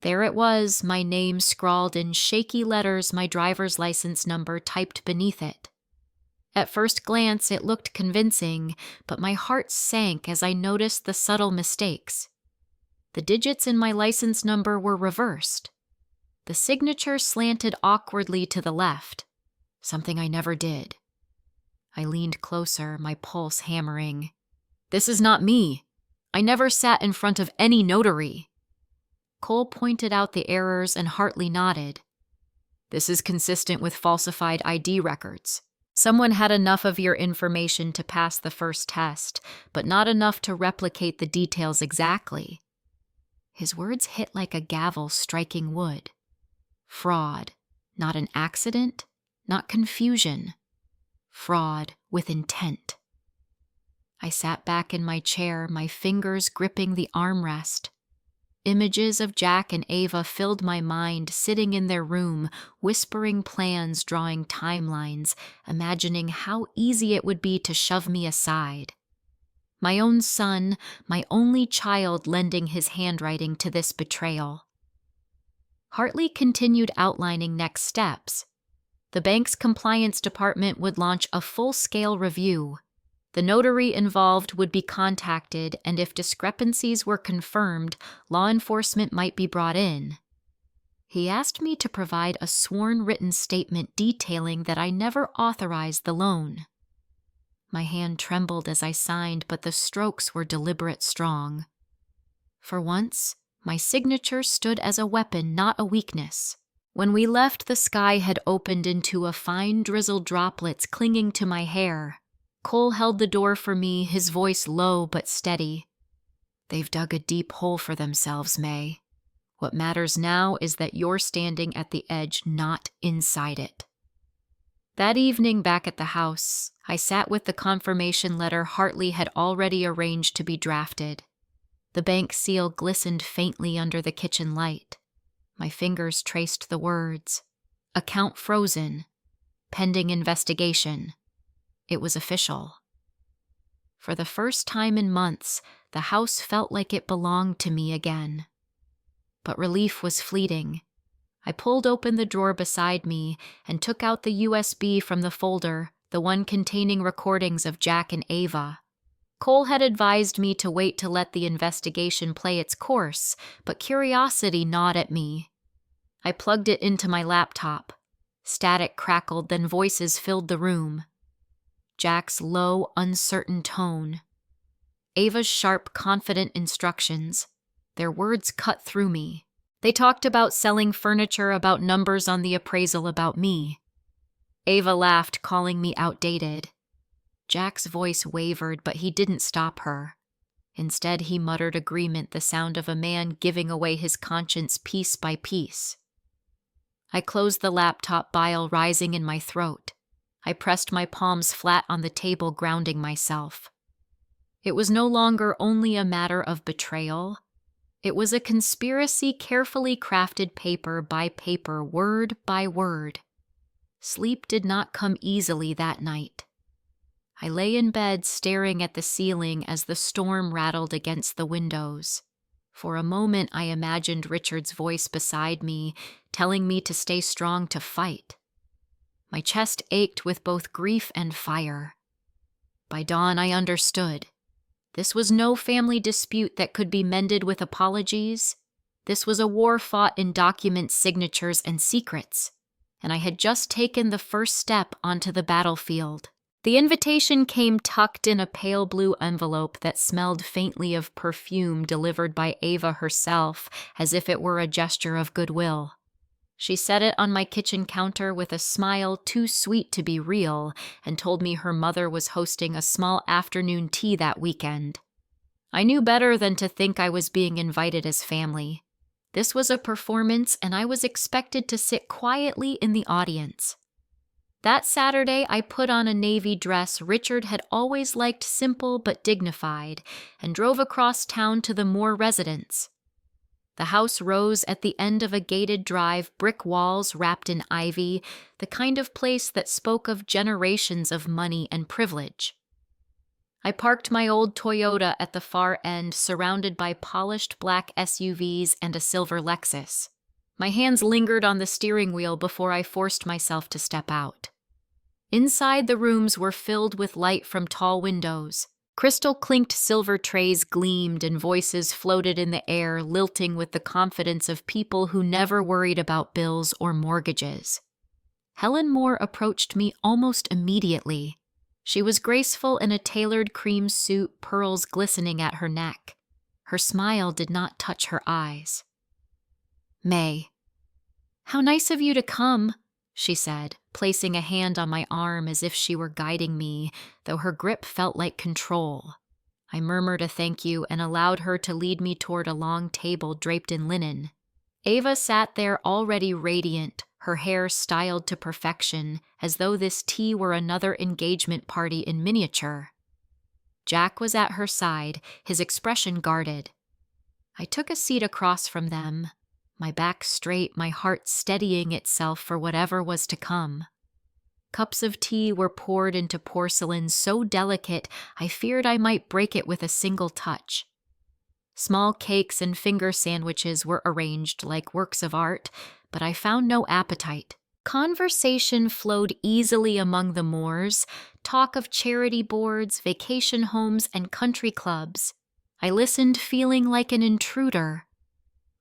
There it was, my name scrawled in shaky letters, my driver's license number typed beneath it. At first glance, it looked convincing, but my heart sank as I noticed the subtle mistakes. The digits in my license number were reversed. The signature slanted awkwardly to the left, something I never did. I leaned closer, my pulse hammering. This is not me. I never sat in front of any notary. Cole pointed out the errors and Hartley nodded. This is consistent with falsified ID records. Someone had enough of your information to pass the first test, but not enough to replicate the details exactly. His words hit like a gavel striking wood. Fraud, not an accident, not confusion. Fraud with intent. I sat back in my chair, my fingers gripping the armrest. Images of Jack and Ava filled my mind, sitting in their room, whispering plans, drawing timelines, imagining how easy it would be to shove me aside. My own son, my only child, lending his handwriting to this betrayal. Hartley continued outlining next steps. The bank's compliance department would launch a full-scale review. The notary involved would be contacted, and if discrepancies were confirmed, law enforcement might be brought in. He asked me to provide a sworn written statement detailing that I never authorized the loan. My hand trembled as I signed, but the strokes were deliberate strong. For once, my signature stood as a weapon, not a weakness. When we left, the sky had opened into a fine drizzled droplets clinging to my hair. Cole held the door for me, his voice low but steady. They've dug a deep hole for themselves, May. What matters now is that you're standing at the edge, not inside it. That evening back at the house, I sat with the confirmation letter Hartley had already arranged to be drafted. The bank seal glistened faintly under the kitchen light. My fingers traced the words. Account frozen. Pending investigation. It was official. For the first time in months, the house felt like it belonged to me again. But relief was fleeting. I pulled open the drawer beside me and took out the USB from the folder, the one containing recordings of Jack and Ava. Cole had advised me to wait to let the investigation play its course, but curiosity gnawed at me. I plugged it into my laptop. Static crackled, then voices filled the room. Jack's low, uncertain tone. Ava's sharp, confident instructions. Their words cut through me. They talked about selling furniture, about numbers on the appraisal, about me. Ava laughed, calling me outdated. Jack's voice wavered, but he didn't stop her. Instead, he muttered agreement, the sound of a man giving away his conscience piece by piece. I closed the laptop, bile rising in my throat. I pressed my palms flat on the table, grounding myself. It was no longer only a matter of betrayal. It was a conspiracy carefully crafted paper by paper, word by word. Sleep did not come easily that night. I lay in bed staring at the ceiling as the storm rattled against the windows. For a moment, I imagined Richard's voice beside me, telling me to stay strong, to fight. My chest ached with both grief and fire. By dawn, I understood. This was no family dispute that could be mended with apologies. This was a war fought in documents, signatures, and secrets, and I had just taken the first step onto the battlefield. The invitation came tucked in a pale blue envelope that smelled faintly of perfume delivered by Ava herself, as if it were a gesture of goodwill. She set it on my kitchen counter with a smile too sweet to be real and told me her mother was hosting a small afternoon tea that weekend. I knew better than to think I was being invited as family. This was a performance, and I was expected to sit quietly in the audience. That Saturday, I put on a navy dress Richard had always liked, simple but dignified, and drove across town to the Moore residence. The house rose at the end of a gated drive, brick walls wrapped in ivy, the kind of place that spoke of generations of money and privilege. I parked my old Toyota at the far end, surrounded by polished black SUVs and a silver Lexus. My hands lingered on the steering wheel before I forced myself to step out. Inside, the rooms were filled with light from tall windows. Crystal-clinked silver trays gleamed and voices floated in the air, lilting with the confidence of people who never worried about bills or mortgages. Helen Moore approached me almost immediately. She was graceful in a tailored cream suit, pearls glistening at her neck. Her smile did not touch her eyes. "May, how nice of you to come," she said, placing a hand on my arm as if she were guiding me, though her grip felt like control. I murmured a thank you and allowed her to lead me toward a long table draped in linen. Ava sat there already radiant, her hair styled to perfection, as though this tea were another engagement party in miniature. Jack was at her side, his expression guarded. I took a seat across from them, my back straight, my heart steadying itself for whatever was to come. Cups of tea were poured into porcelain so delicate I feared I might break it with a single touch. Small cakes and finger sandwiches were arranged like works of art, but I found no appetite. Conversation flowed easily among the Moores, talk of charity boards, vacation homes, and country clubs. I listened feeling like an intruder.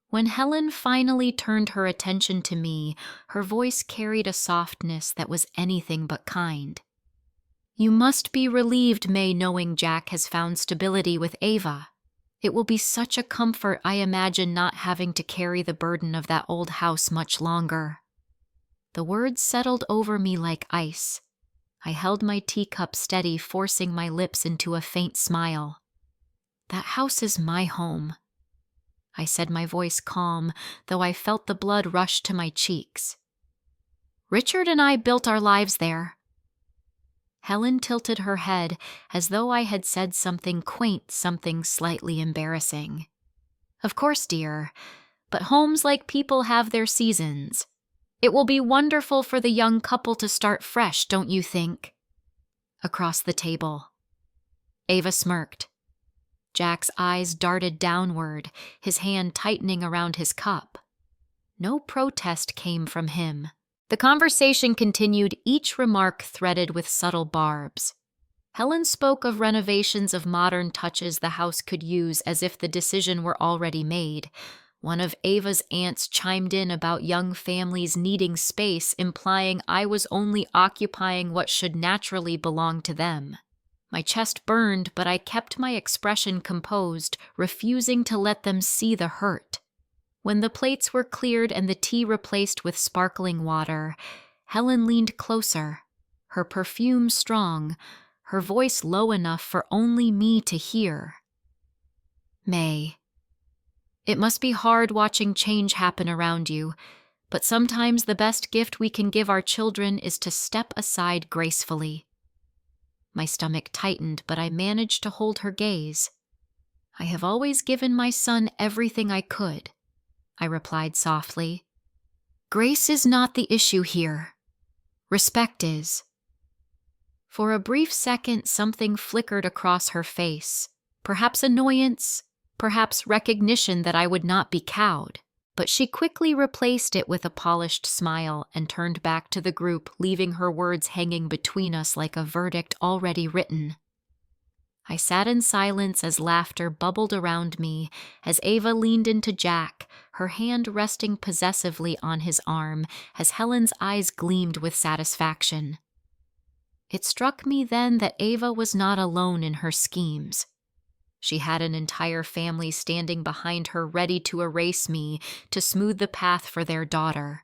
When Helen finally turned her attention to me, her voice carried a softness that was anything but kind. "You must be relieved, May, knowing Jack has found stability with Ava. It will be such a comfort, I imagine, not having to carry the burden of that old house much longer." The words settled over me like ice. I held my teacup steady, forcing my lips into a faint smile. "That house is my home," I said, my voice calm, though I felt the blood rush to my cheeks. "Richard and I built our lives there." Helen tilted her head as though I had said something quaint, something slightly embarrassing. "Of course, dear, but homes like people have their seasons. It will be wonderful for the young couple to start fresh, don't you think?" Across the table. Ava smirked. Jack's eyes darted downward, his hand tightening around his cup. No protest came from him. The conversation continued, each remark threaded with subtle barbs. Helen spoke of renovations, of modern touches the house could use, as if the decision were already made. One of Ava's aunts chimed in about young families needing space, implying I was only occupying what should naturally belong to them. My chest burned, but I kept my expression composed, refusing to let them see the hurt. When the plates were cleared and the tea replaced with sparkling water, Helen leaned closer, her perfume strong, her voice low enough for only me to hear. "May, it must be hard watching change happen around you, but sometimes the best gift we can give our children is to step aside gracefully." My stomach tightened, but I managed to hold her gaze. "I have always given my son everything I could," I replied softly. "Grace is not the issue here. Respect is." For a brief second, something flickered across her face, perhaps annoyance, perhaps recognition that I would not be cowed. But she quickly replaced it with a polished smile and turned back to the group, leaving her words hanging between us like a verdict already written. I sat in silence as laughter bubbled around me, as Ava leaned into Jack, her hand resting possessively on his arm, as Helen's eyes gleamed with satisfaction. It struck me then that Ava was not alone in her schemes. She had an entire family standing behind her, ready to erase me, to smooth the path for their daughter.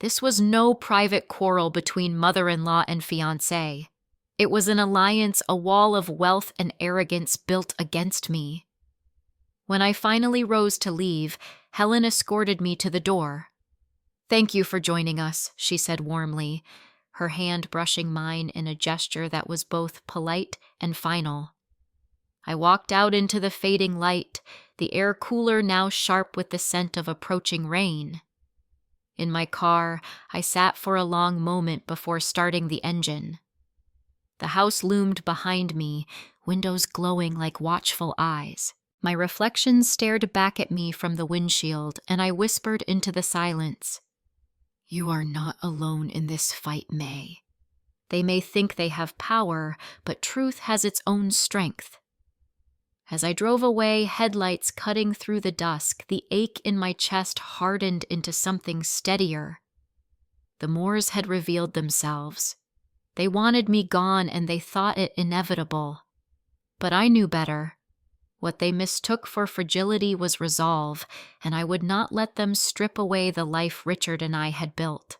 This was no private quarrel between mother-in-law and fiancé. It was an alliance, a wall of wealth and arrogance built against me. When I finally rose to leave, Helen escorted me to the door. "Thank you for joining us," she said warmly, her hand brushing mine in a gesture that was both polite and final. I walked out into the fading light, the air cooler now sharp with the scent of approaching rain. In my car, I sat for a long moment before starting the engine. The house loomed behind me, windows glowing like watchful eyes. My reflection stared back at me from the windshield, and I whispered into the silence, "You are not alone in this fight, May. They may think they have power, but truth has its own strength." As I drove away, headlights cutting through the dusk, the ache in my chest hardened into something steadier. The Moores had revealed themselves. They wanted me gone, and they thought it inevitable. But I knew better. What they mistook for fragility was resolve, and I would not let them strip away the life Richard and I had built.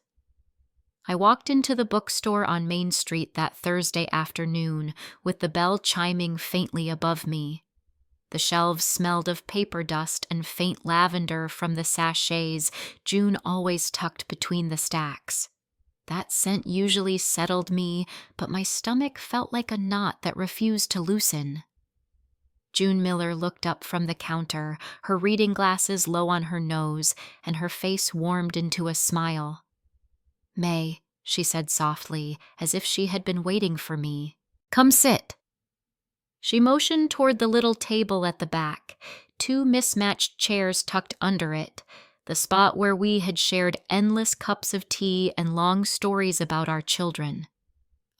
I walked into the bookstore on Main Street that Thursday afternoon, with the bell chiming faintly above me. The shelves smelled of paper dust and faint lavender from the sachets June always tucked between the stacks. That scent usually settled me, but my stomach felt like a knot that refused to loosen. June Miller looked up from the counter, her reading glasses low on her nose, and her face warmed into a smile. "May," she said softly, as if she had been waiting for me. "Come sit." She motioned toward the little table at the back, two mismatched chairs tucked under it, the spot where we had shared endless cups of tea and long stories about our children.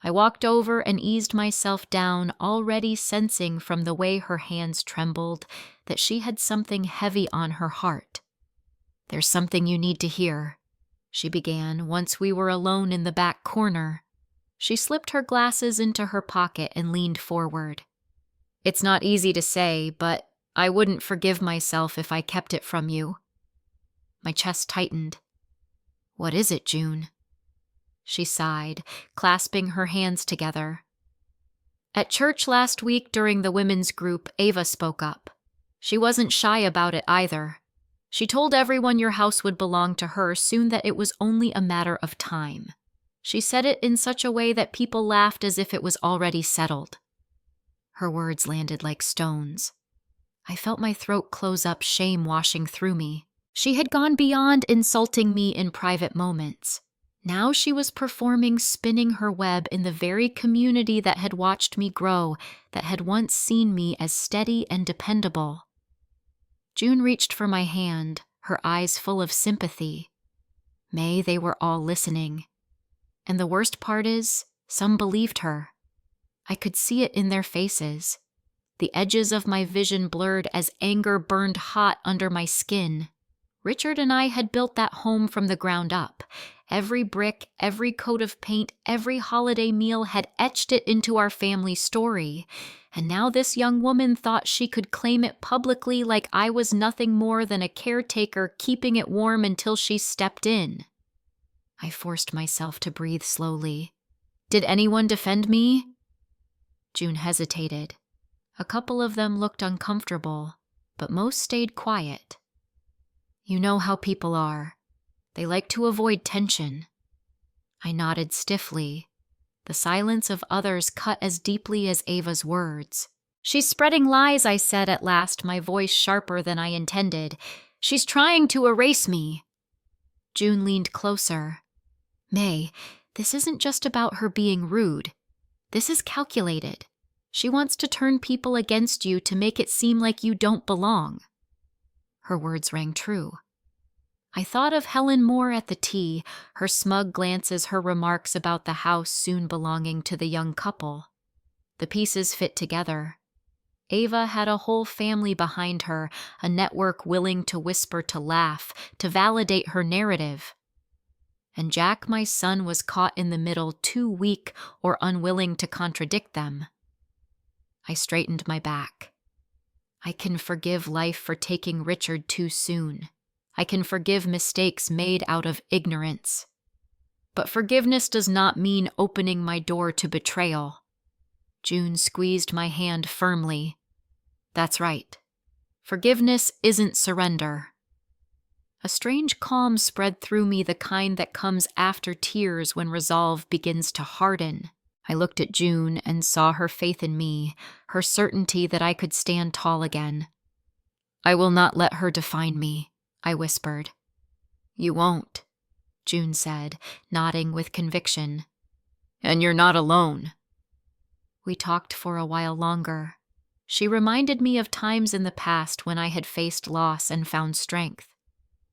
I walked over and eased myself down, already sensing from the way her hands trembled that she had something heavy on her heart. "There's something you need to hear," she began once we were alone in the back corner. She slipped her glasses into her pocket and leaned forward. "It's not easy to say, but I wouldn't forgive myself if I kept it from you." My chest tightened. "What is it, June?" She sighed, clasping her hands together. "At church last week during the women's group, Ava spoke up. She wasn't shy about it either. She told everyone your house would belong to her soon, that it was only a matter of time. She said it in such a way that people laughed as if it was already settled." Her words landed like stones. I felt my throat close up, shame washing through me. She had gone beyond insulting me in private moments. Now she was performing, spinning her web in the very community that had watched me grow, that had once seen me as steady and dependable. June reached for my hand, her eyes full of sympathy. May, they were all listening. And the worst part is, some believed her. I could see it in their faces. The edges of my vision blurred as anger burned hot under my skin. Richard and I had built that home from the ground up. Every brick, every coat of paint, every holiday meal had etched it into our family story. And now this young woman thought she could claim it publicly like I was nothing more than a caretaker keeping it warm until she stepped in. I forced myself to breathe slowly. "Did anyone defend me?" June hesitated. A couple of them looked uncomfortable, but most stayed quiet. "You know how people are. They like to avoid tension." I nodded stiffly. The silence of others cut as deeply as Ava's words. "She's spreading lies," I said at last, my voice sharper than I intended. "She's trying to erase me." June leaned closer. "May, this isn't just about her being rude. This is calculated. She wants to turn people against you to make it seem like you don't belong." Her words rang true. I thought of Helen Moore at the tea, her smug glances, her remarks about the house soon belonging to the young couple. The pieces fit together. Ava had a whole family behind her, a network willing to whisper, to laugh, to validate her narrative. And Jack, my son, was caught in the middle, too weak or unwilling to contradict them. I straightened my back. I can forgive life for taking Richard too soon. I can forgive mistakes made out of ignorance. But forgiveness does not mean opening my door to betrayal. June squeezed my hand firmly. That's right. Forgiveness isn't surrender. A strange calm spread through me, the kind that comes after tears when resolve begins to harden. I looked at June and saw her faith in me, her certainty that I could stand tall again. I will not let her define me, I whispered. You won't, June said, nodding with conviction. And you're not alone. We talked for a while longer. She reminded me of times in the past when I had faced loss and found strength.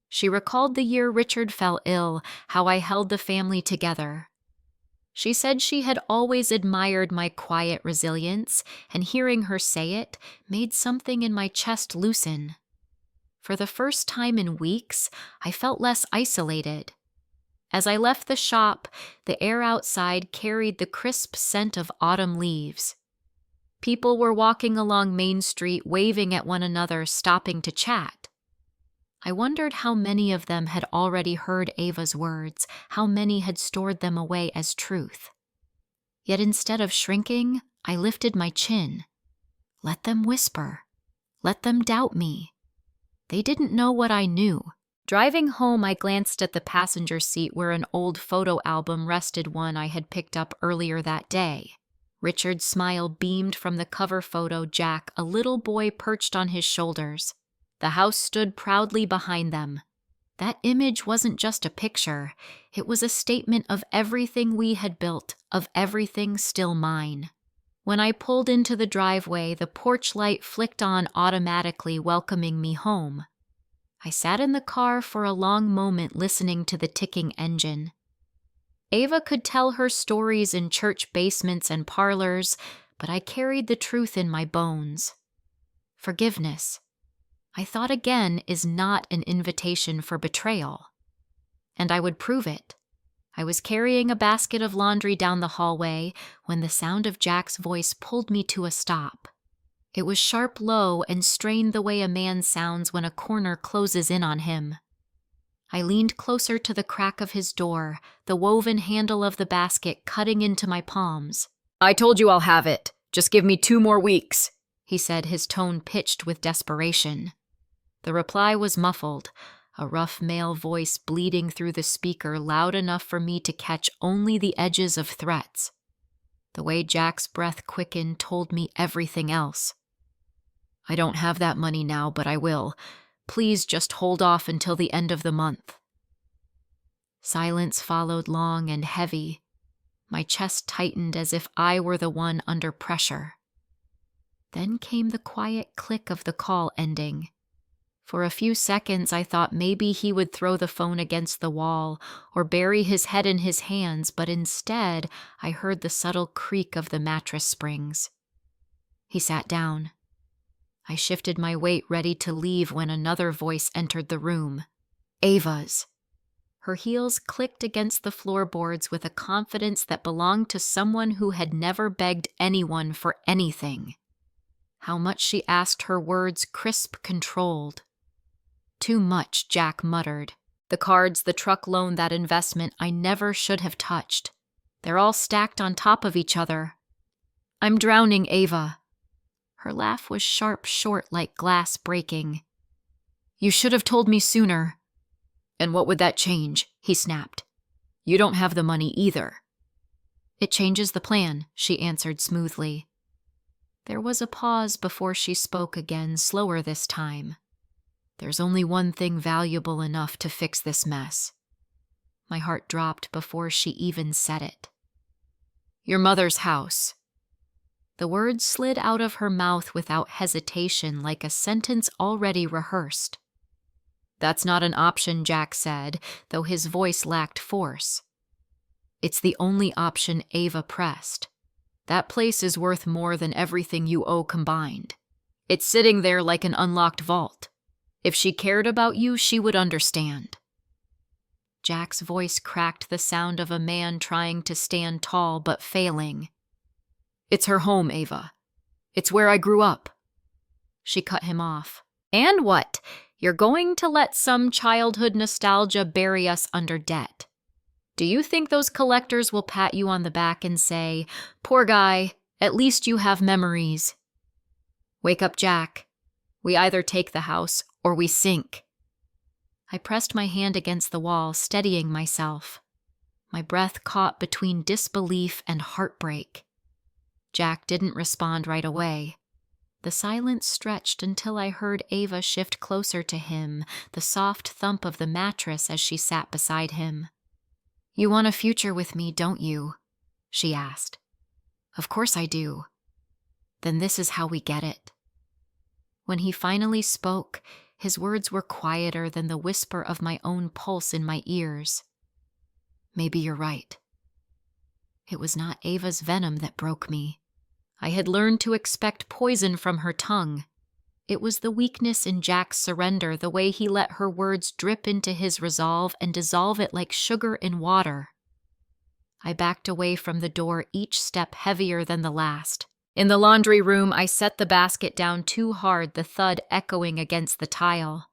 She recalled the year Richard fell ill, how I held the family together. She said she had always admired my quiet resilience, and hearing her say it made something in my chest loosen. For the first time in weeks, I felt less isolated. As I left the shop, the air outside carried the crisp scent of autumn leaves. People were walking along Main Street, waving at one another, stopping to chat. I wondered how many of them had already heard Ava's words, how many had stored them away as truth. Yet instead of shrinking, I lifted my chin. Let them whisper. Let them doubt me. They didn't know what I knew. Driving home, I glanced at the passenger seat where an old photo album rested, one I had picked up earlier that day. Richard's smile beamed from the cover photo, Jack, a little boy perched on his shoulders. The house stood proudly behind them. That image wasn't just a picture. It was a statement of everything we had built, of everything still mine. When I pulled into the driveway, the porch light flicked on automatically, welcoming me home. I sat in the car for a long moment, listening to the ticking engine. Ava could tell her stories in church basements and parlors, but I carried the truth in my bones. Forgiveness, I thought again, is not an invitation for betrayal. And I would prove it. I was carrying a basket of laundry down the hallway when the sound of Jack's voice pulled me to a stop. It was sharp, low, and strained the way a man sounds when a corner closes in on him. I leaned closer to the crack of his door, the woven handle of the basket cutting into my palms. I told you I'll have it. Just give me 2 more weeks, he said, his tone pitched with desperation. The reply was muffled, a rough male voice bleeding through the speaker, loud enough for me to catch only the edges of threats. The way Jack's breath quickened told me everything else. I don't have that money now, but I will. Please just hold off until the end of the month. Silence followed, long and heavy. My chest tightened as if I were the one under pressure. Then came the quiet click of the call ending. For a few seconds, I thought maybe he would throw the phone against the wall or bury his head in his hands, but instead, I heard the subtle creak of the mattress springs. He sat down. I shifted my weight, ready to leave, when another voice entered the room. Ava's. Her heels clicked against the floorboards with a confidence that belonged to someone who had never begged anyone for anything. How much she asked, her words crisp, controlled. Too much, Jack muttered. The cards, the truck loan, that investment I never should have touched. They're all stacked on top of each other. I'm drowning, Ava. Her laugh was sharp, short, like glass breaking. You should have told me sooner. And what would that change? He snapped. You don't have the money either. It changes the plan, she answered smoothly. There was a pause before she spoke again, slower this time. There's only one thing valuable enough to fix this mess. My heart dropped before she even said it. Your mother's house. The words slid out of her mouth without hesitation, like a sentence already rehearsed. That's not an option, Jack said, though his voice lacked force. It's the only option, Ava pressed. That place is worth more than everything you owe combined. It's sitting there like an unlocked vault. If she cared about you, she would understand." Jack's voice cracked the sound of a man trying to stand tall but failing. "It's her home, Ava. It's where I grew up." She cut him off. "And what? You're going to let some childhood nostalgia bury us under debt. Do you think those collectors will pat you on the back and say, 'Poor guy, at least you have memories'? Wake up, Jack. We either take the house or we sink." I pressed my hand against the wall, steadying myself. My breath caught between disbelief and heartbreak. Jack didn't respond right away. The silence stretched until I heard Ava shift closer to him, the soft thump of the mattress as she sat beside him. "You want a future with me, don't you?" she asked. "Of course I do." "Then this is how we get it." When he finally spoke, his words were quieter than the whisper of my own pulse in my ears. "Maybe you're right." It was not Ava's venom that broke me. I had learned to expect poison from her tongue. It was the weakness in Jack's surrender, the way he let her words drip into his resolve and dissolve it like sugar in water. I backed away from the door, each step heavier than the last. In the laundry room, I set the basket down too hard, the thud echoing against the tile.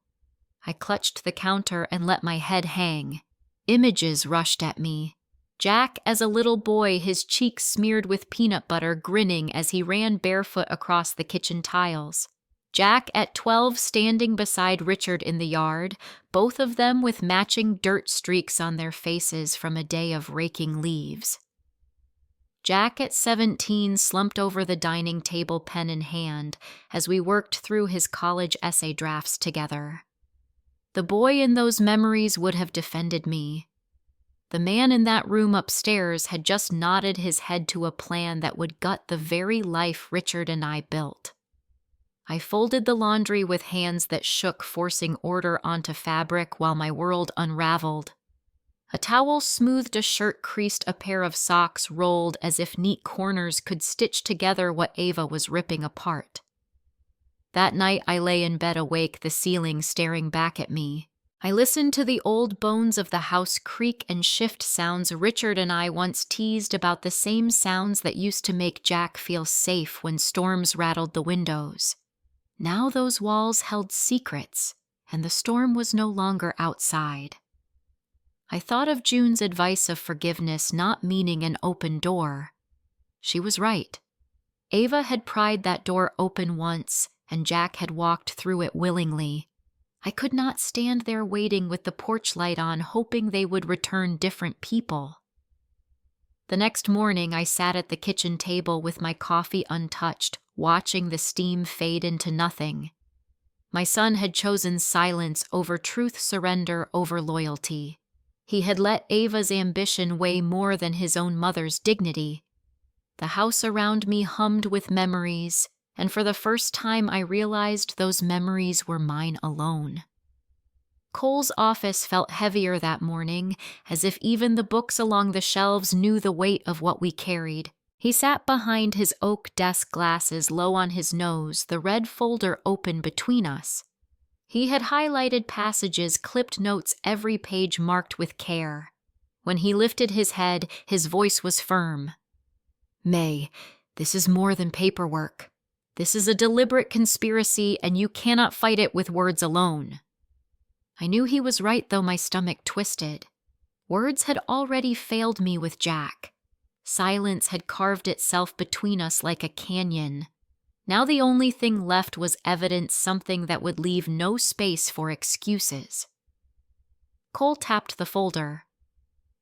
I clutched the counter and let my head hang. Images rushed at me. Jack as a little boy, his cheeks smeared with peanut butter, grinning as he ran barefoot across the kitchen tiles. Jack at 12 standing beside Richard in the yard, both of them with matching dirt streaks on their faces from a day of raking leaves. Jack at 17 slumped over the dining table, pen in hand, as we worked through his college essay drafts together. The boy in those memories would have defended me. The man in that room upstairs had just nodded his head to a plan that would gut the very life Richard and I built. I folded the laundry with hands that shook, forcing order onto fabric while my world unraveled. A towel smoothed a shirt, creased a pair of socks, rolled as if neat corners could stitch together what Ava was ripping apart. That night I lay in bed awake, the ceiling staring back at me. I listened to the old bones of the house creak and shift, sounds Richard and I once teased about, the same sounds that used to make Jack feel safe when storms rattled the windows. Now those walls held secrets, and the storm was no longer outside. I thought of June's advice of forgiveness not meaning an open door. She was right. Ava had pried that door open once, and Jack had walked through it willingly. I could not stand there waiting with the porch light on, hoping they would return different people. The next morning, I sat at the kitchen table with my coffee untouched, watching the steam fade into nothing. My son had chosen silence over truth, surrender over loyalty. He had let Ava's ambition weigh more than his own mother's dignity. The house around me hummed with memories, and for the first time I realized those memories were mine alone. Cole's office felt heavier that morning, as if even the books along the shelves knew the weight of what we carried. He sat behind his oak desk, glasses low on his nose, the red folder open between us. He had highlighted passages, clipped notes, every page marked with care. When he lifted his head, his voice was firm. "May, this is more than paperwork. This is a deliberate conspiracy, and you cannot fight it with words alone." I knew he was right, though my stomach twisted. Words had already failed me with Jack. Silence had carved itself between us like a canyon. Now the only thing left was evidence, something that would leave no space for excuses. Cole tapped the folder.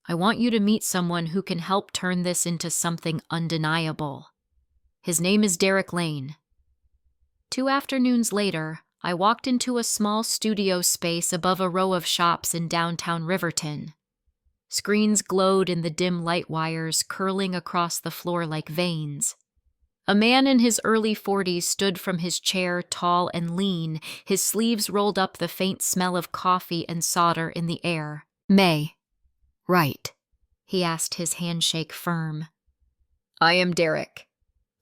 "I want you to meet someone who can help turn this into something undeniable. His name is Derek Lane." 2 afternoons later, I walked into a small studio space above a row of shops in downtown Riverton. Screens glowed in the dim light wires curling across the floor like veins. A man in his early 40s stood from his chair, tall and lean, his sleeves rolled up, the faint smell of coffee and solder in the air. "May, right?" he asked, his handshake firm. I am Derek.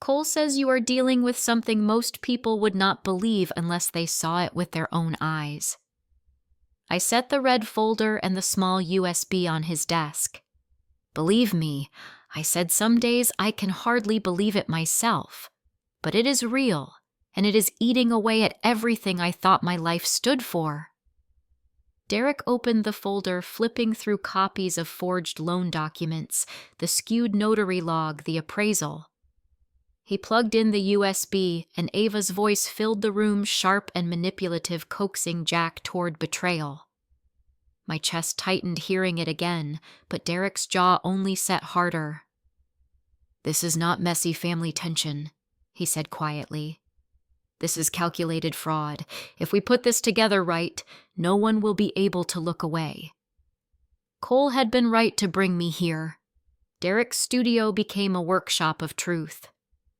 Cole says you are dealing with something most people would not believe unless they saw it with their own eyes. I set the red folder and the small USB on his desk. Believe me, I said some days I can hardly believe it myself. But it is real, and it is eating away at everything I thought my life stood for. Derek opened the folder, flipping through copies of forged loan documents, the skewed notary log, the appraisal. He plugged in the USB, and Ava's voice filled the room, sharp and manipulative, coaxing Jack toward betrayal. My chest tightened hearing it again, but Derek's jaw only set harder. "This is not messy family tension," he said quietly. "This is calculated fraud. If we put this together right, no one will be able to look away." Cole had been right to bring me here. Derek's studio became a workshop of truth.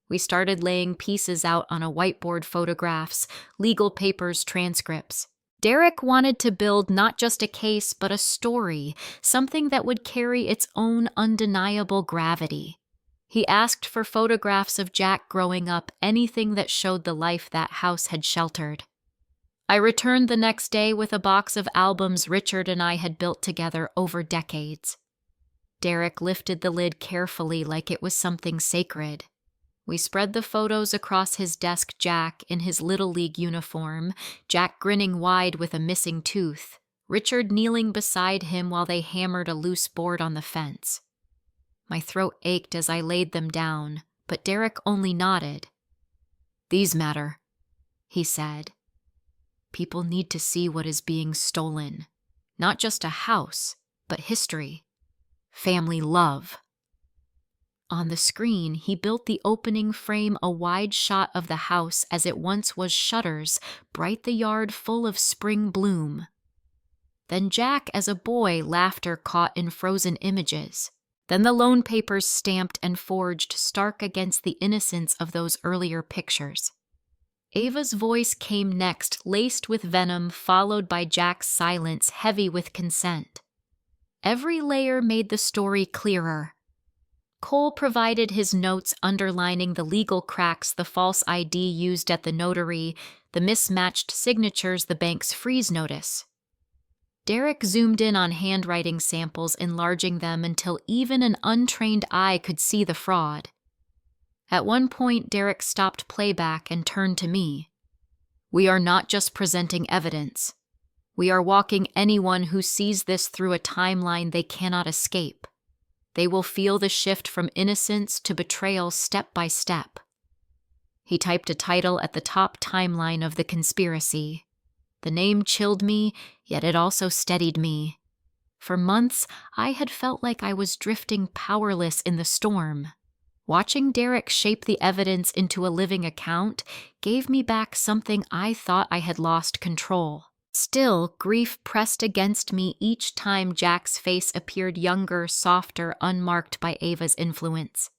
We started laying pieces out on a whiteboard, photographs, legal papers, transcripts. Derek wanted to build not just a case, but a story, something that would carry its own undeniable gravity. He asked for photographs of Jack growing up, anything that showed the life that house had sheltered. I returned the next day with a box of albums Richard and I had built together over decades. Derek lifted the lid carefully like it was something sacred. We spread the photos across his desk, Jack in his Little League uniform, Jack grinning wide with a missing tooth, Richard kneeling beside him while they hammered a loose board on the fence. My throat ached as I laid them down, but Derek only nodded. "These matter," he said. "People need to see what is being stolen. Not just a house, but history. Family love." On the screen, he built the opening frame, a wide shot of the house as it once was, shutters, bright the yard full of spring bloom. Then Jack as a boy, laughter caught in frozen images. Then the loan papers stamped and forged, stark against the innocence of those earlier pictures. Ava's voice came next, laced with venom, followed by Jack's silence, heavy with consent. Every layer made the story clearer. Cole provided his notes underlining the legal cracks, the false ID used at the notary, the mismatched signatures, the bank's freeze notice. Derek zoomed in on handwriting samples, enlarging them until even an untrained eye could see the fraud. At one point, Derek stopped playback and turned to me. "We are not just presenting evidence. We are walking anyone who sees this through a timeline they cannot escape. They will feel the shift from innocence to betrayal step by step." He typed a title at the top, "Timeline of the Conspiracy." The name chilled me, yet it also steadied me. For months, I had felt like I was drifting powerless in the storm. Watching Derek shape the evidence into a living account gave me back something I thought I had lost control. Still, grief pressed against me each time Jack's face appeared younger, softer, unmarked by Ava's influence.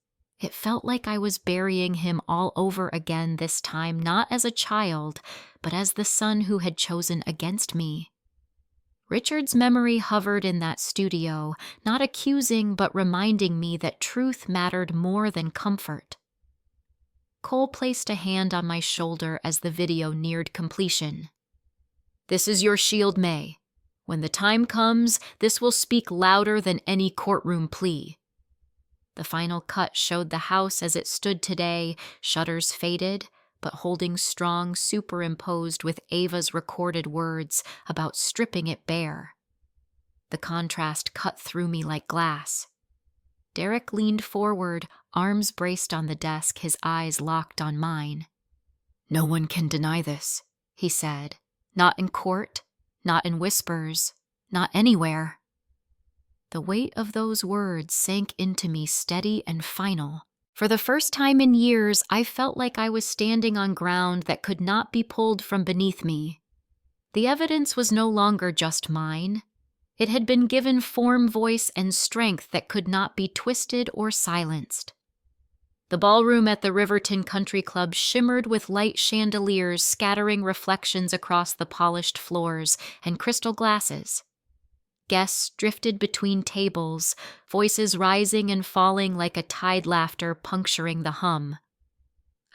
It felt like I was burying him all over again, this time not as a child, but as the son who had chosen against me. Richard's memory hovered in that studio, not accusing but reminding me that truth mattered more than comfort. Cole placed a hand on my shoulder as the video neared completion. "This is your shield, May. When the time comes, this will speak louder than any courtroom plea." The final cut showed the house as it stood today, shutters faded, but holding strong, superimposed with Ava's recorded words about stripping it bare. The contrast cut through me like glass. Derek leaned forward, arms braced on the desk, his eyes locked on mine. "No one can deny this," he said. "Not in court, not in whispers, not anywhere." The weight of those words sank into me, steady and final. For the first time in years, I felt like I was standing on ground that could not be pulled from beneath me. The evidence was no longer just mine. It had been given form, voice, and strength that could not be twisted or silenced. The ballroom at the Riverton Country Club shimmered with light chandeliers, scattering reflections across the polished floors and crystal glasses. Guests drifted between tables, voices rising and falling like a tide laughter puncturing the hum.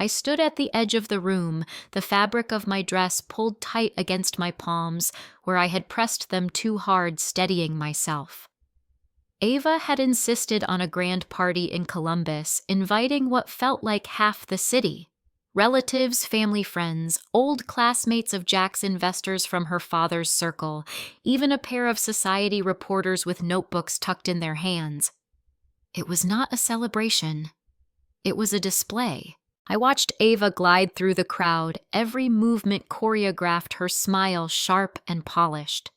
I stood at the edge of the room, the fabric of my dress pulled tight against my palms where I had pressed them too hard, steadying myself. Ava had insisted on a grand party in Columbus, inviting what felt like half the city. Relatives, family friends, old classmates of Jack's investors from her father's circle, even a pair of society reporters with notebooks tucked in their hands. It was not a celebration. It was a display. I watched Ava glide through the crowd, every movement choreographed, her smile sharp and polished.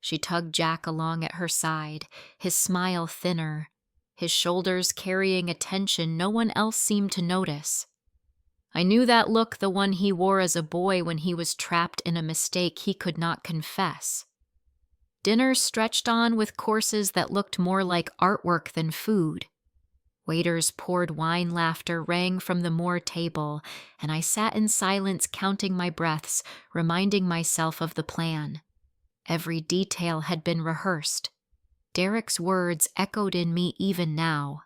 She tugged Jack along at her side, his smile thinner, his shoulders carrying a tension no one else seemed to notice. I knew that look, the one he wore as a boy when he was trapped in a mistake he could not confess. Dinner stretched on with courses that looked more like artwork than food. Waiters poured wine, laughter rang from the Moore table, and I sat in silence counting my breaths, reminding myself of the plan. Every detail had been rehearsed. Derek's words echoed in me even now.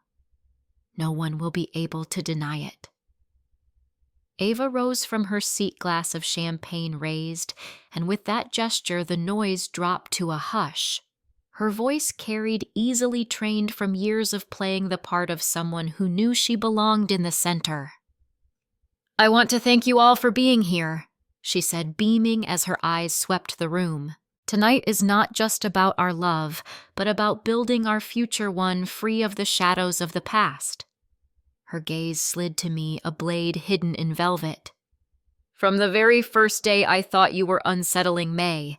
No one will be able to deny it. Ava rose from her seat, glass of champagne raised, and with that gesture the noise dropped to a hush. Her voice carried, easily trained from years of playing the part of someone who knew she belonged in the center. "I want to thank you all for being here," she said, beaming as her eyes swept the room. "Tonight is not just about our love, but about building our future, one free of the shadows of the past." Her gaze slid to me, a blade hidden in velvet. "From the very first day I thought you were unsettling May,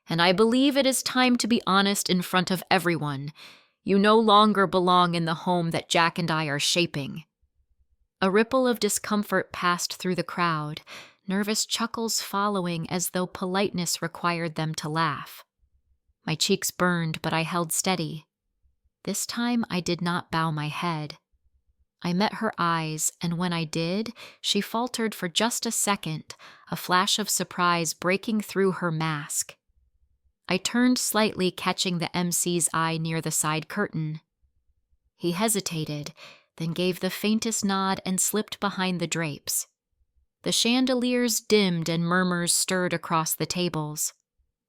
and I believe it is time to be honest in front of everyone. You no longer belong in the home that Jack and I are shaping." A ripple of discomfort passed through the crowd, nervous chuckles following as though politeness required them to laugh. My cheeks burned, but I held steady. This time I did not bow my head. I met her eyes, and when I did, she faltered for just a second, a flash of surprise breaking through her mask. I turned slightly, catching the MC's eye near the side curtain. He hesitated, then gave the faintest nod and slipped behind the drapes. The chandeliers dimmed and murmurs stirred across the tables.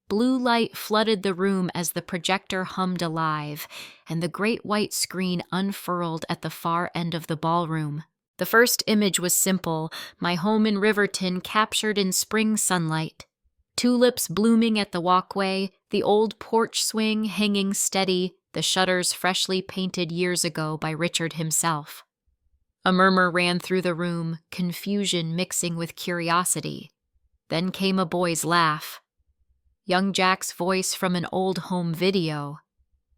Blue light flooded the room as the projector hummed alive, and the great white screen unfurled at the far end of the ballroom. The first image was simple, my home in Riverton captured in spring sunlight. Tulips blooming at the walkway, the old porch swing hanging steady, the shutters freshly painted years ago by Richard himself. A murmur ran through the room, confusion mixing with curiosity. Then came a boy's laugh. Young Jack's voice from an old home video.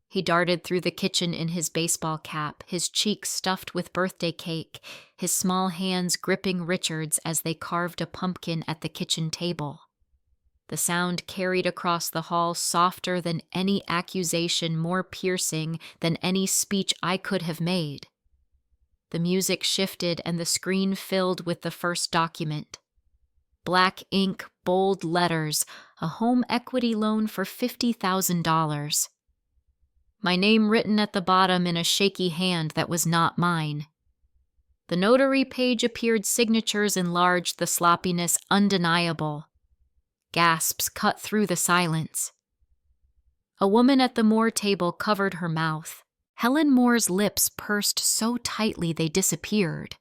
He darted through the kitchen in his baseball cap, his cheeks stuffed with birthday cake, his small hands gripping Richard's as they carved a pumpkin at the kitchen table. The sound carried across the hall, softer than any accusation, more piercing than any speech I could have made. The music shifted and the screen filled with the first document. Black ink, bold letters, a home equity loan for $50,000. My name written at the bottom in a shaky hand that was not mine. The notary page appeared, signatures enlarged, the sloppiness undeniable. Gasps cut through the silence. A woman at the Moore table covered her mouth. Helen Moore's lips pursed so tightly they disappeared.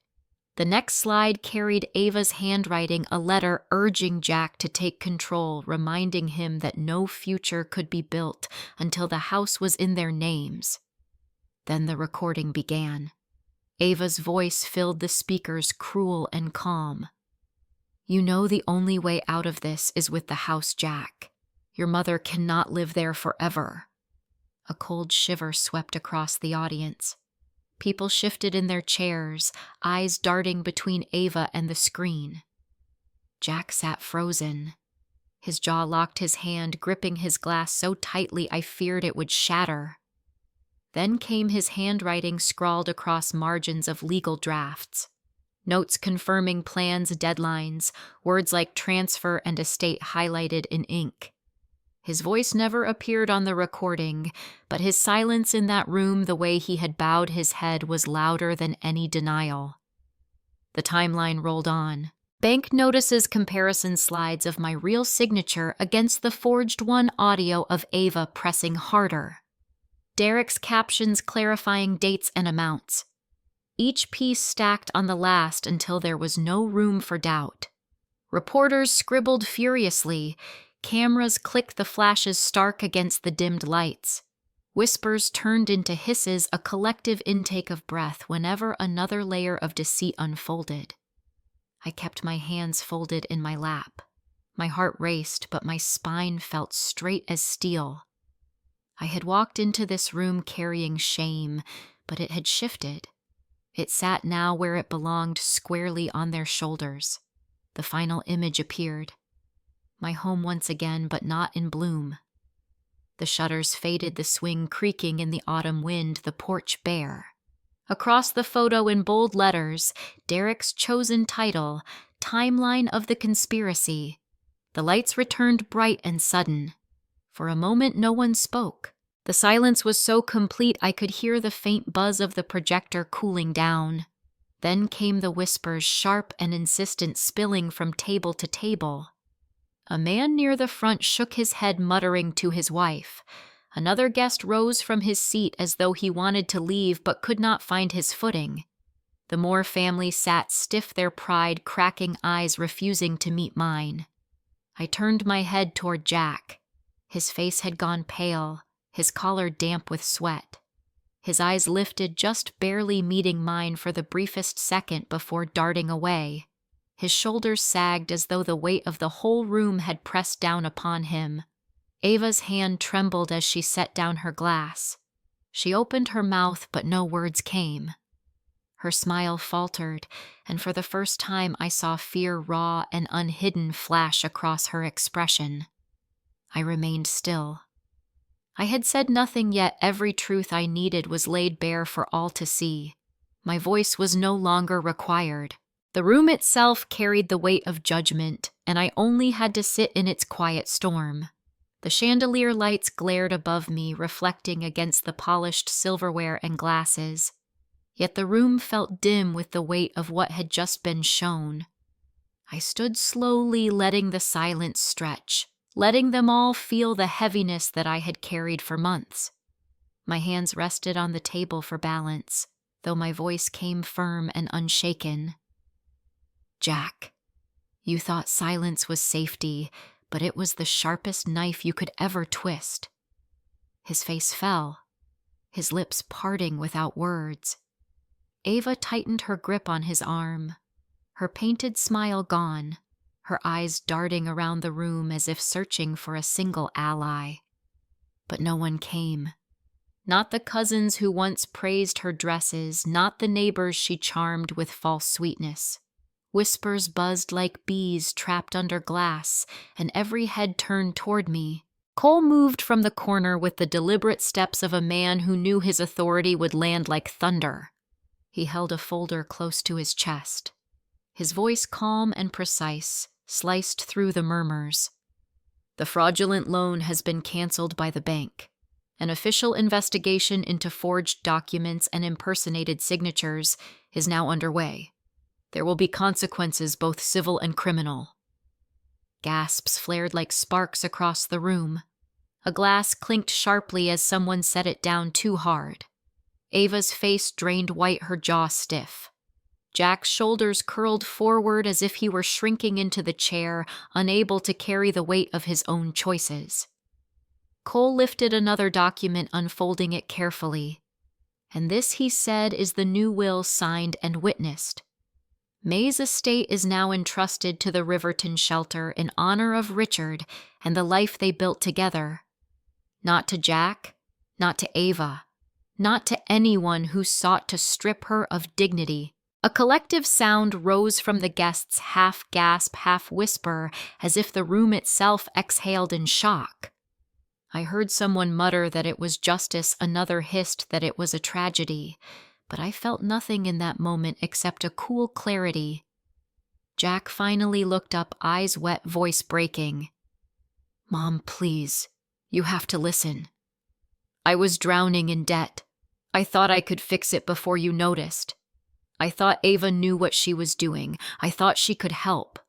The next slide carried Ava's handwriting, a letter urging Jack to take control, reminding him that no future could be built until the house was in their names. Then the recording began. Ava's voice filled the speakers, cruel and calm. "You know the only way out of this is with the house, Jack. Your mother cannot live there forever." A cold shiver swept across the audience. People shifted in their chairs, eyes darting between Ava and the screen. Jack sat frozen. His jaw locked, his hand gripping his glass so tightly I feared it would shatter. Then came his handwriting scrawled across margins of legal drafts. Notes confirming plans, deadlines, words like transfer and estate highlighted in ink. His voice never appeared on the recording, but his silence in that room, the way he had bowed his head, was louder than any denial. The timeline rolled on. Bank notices comparison slides of my real signature against the forged one, audio of Ava pressing harder. Derek's captions clarifying dates and amounts. Each piece stacked on the last until there was no room for doubt. Reporters scribbled furiously. Cameras clicked the flashes stark against the dimmed lights. Whispers turned into hisses, a collective intake of breath whenever another layer of deceit unfolded. I kept my hands folded in my lap. My heart raced, but my spine felt straight as steel. I had walked into this room carrying shame, but it had shifted. It sat now where it belonged, squarely on their shoulders. The final image appeared. My home once again, but not in bloom. The shutters faded, the swing creaking in the autumn wind, the porch bare. Across the photo in bold letters, Derek's chosen title, Timeline of the Conspiracy. The lights returned bright and sudden. For a moment no one spoke. The silence was so complete I could hear the faint buzz of the projector cooling down. Then came the whispers, sharp and insistent, spilling from table to table. A man near the front shook his head, muttering to his wife. Another guest rose from his seat as though he wanted to leave but could not find his footing. The Moore family sat stiff, their pride, cracking eyes refusing to meet mine. I turned my head toward Jack. His face had gone pale, his collar damp with sweat. His eyes lifted, just barely meeting mine for the briefest second before darting away. His shoulders sagged as though the weight of the whole room had pressed down upon him. Ava's hand trembled as she set down her glass. She opened her mouth, but no words came. Her smile faltered, and for the first time I saw fear, raw and unhidden, flash across her expression. I remained still. I had said nothing, yet every truth I needed was laid bare for all to see. My voice was no longer required. The room itself carried the weight of judgment, and I only had to sit in its quiet storm. The chandelier lights glared above me, reflecting against the polished silverware and glasses. Yet the room felt dim with the weight of what had just been shown. I stood slowly, letting the silence stretch, letting them all feel the heaviness that I had carried for months. My hands rested on the table for balance, though my voice came firm and unshaken. Jack, you thought silence was safety, but it was the sharpest knife you could ever twist. His face fell, his lips parting without words. Ava tightened her grip on his arm, her painted smile gone, her eyes darting around the room as if searching for a single ally. But no one came. Not the cousins who once praised her dresses, not the neighbors she charmed with false sweetness. Whispers buzzed like bees trapped under glass, and every head turned toward me. Cole moved from the corner with the deliberate steps of a man who knew his authority would land like thunder. He held a folder close to his chest. His voice calm and precise, sliced through the murmurs. The fraudulent loan has been canceled by the bank. An official investigation into forged documents and impersonated signatures is now underway. There will be consequences, both civil and criminal. Gasps flared like sparks across the room. A glass clinked sharply as someone set it down too hard. Ava's face drained white, her jaw stiff. Jack's shoulders curled forward as if he were shrinking into the chair, unable to carry the weight of his own choices. Cole lifted another document, unfolding it carefully. And this, he said, is the new will signed and witnessed. May's estate is now entrusted to the Riverton shelter in honor of Richard and the life they built together. Not to Jack, not to Ava, not to anyone who sought to strip her of dignity. A collective sound rose from the guests, half gasp, half whisper, as if the room itself exhaled in shock. I heard someone mutter that it was justice, another hissed that it was a tragedy, but I felt nothing in that moment except a cool clarity. Jack finally looked up, eyes wet, voice breaking. "Mom, please, You have to listen. I was drowning in debt. I thought I could fix it before you noticed. I thought Ava knew what she was doing. I thought she could help.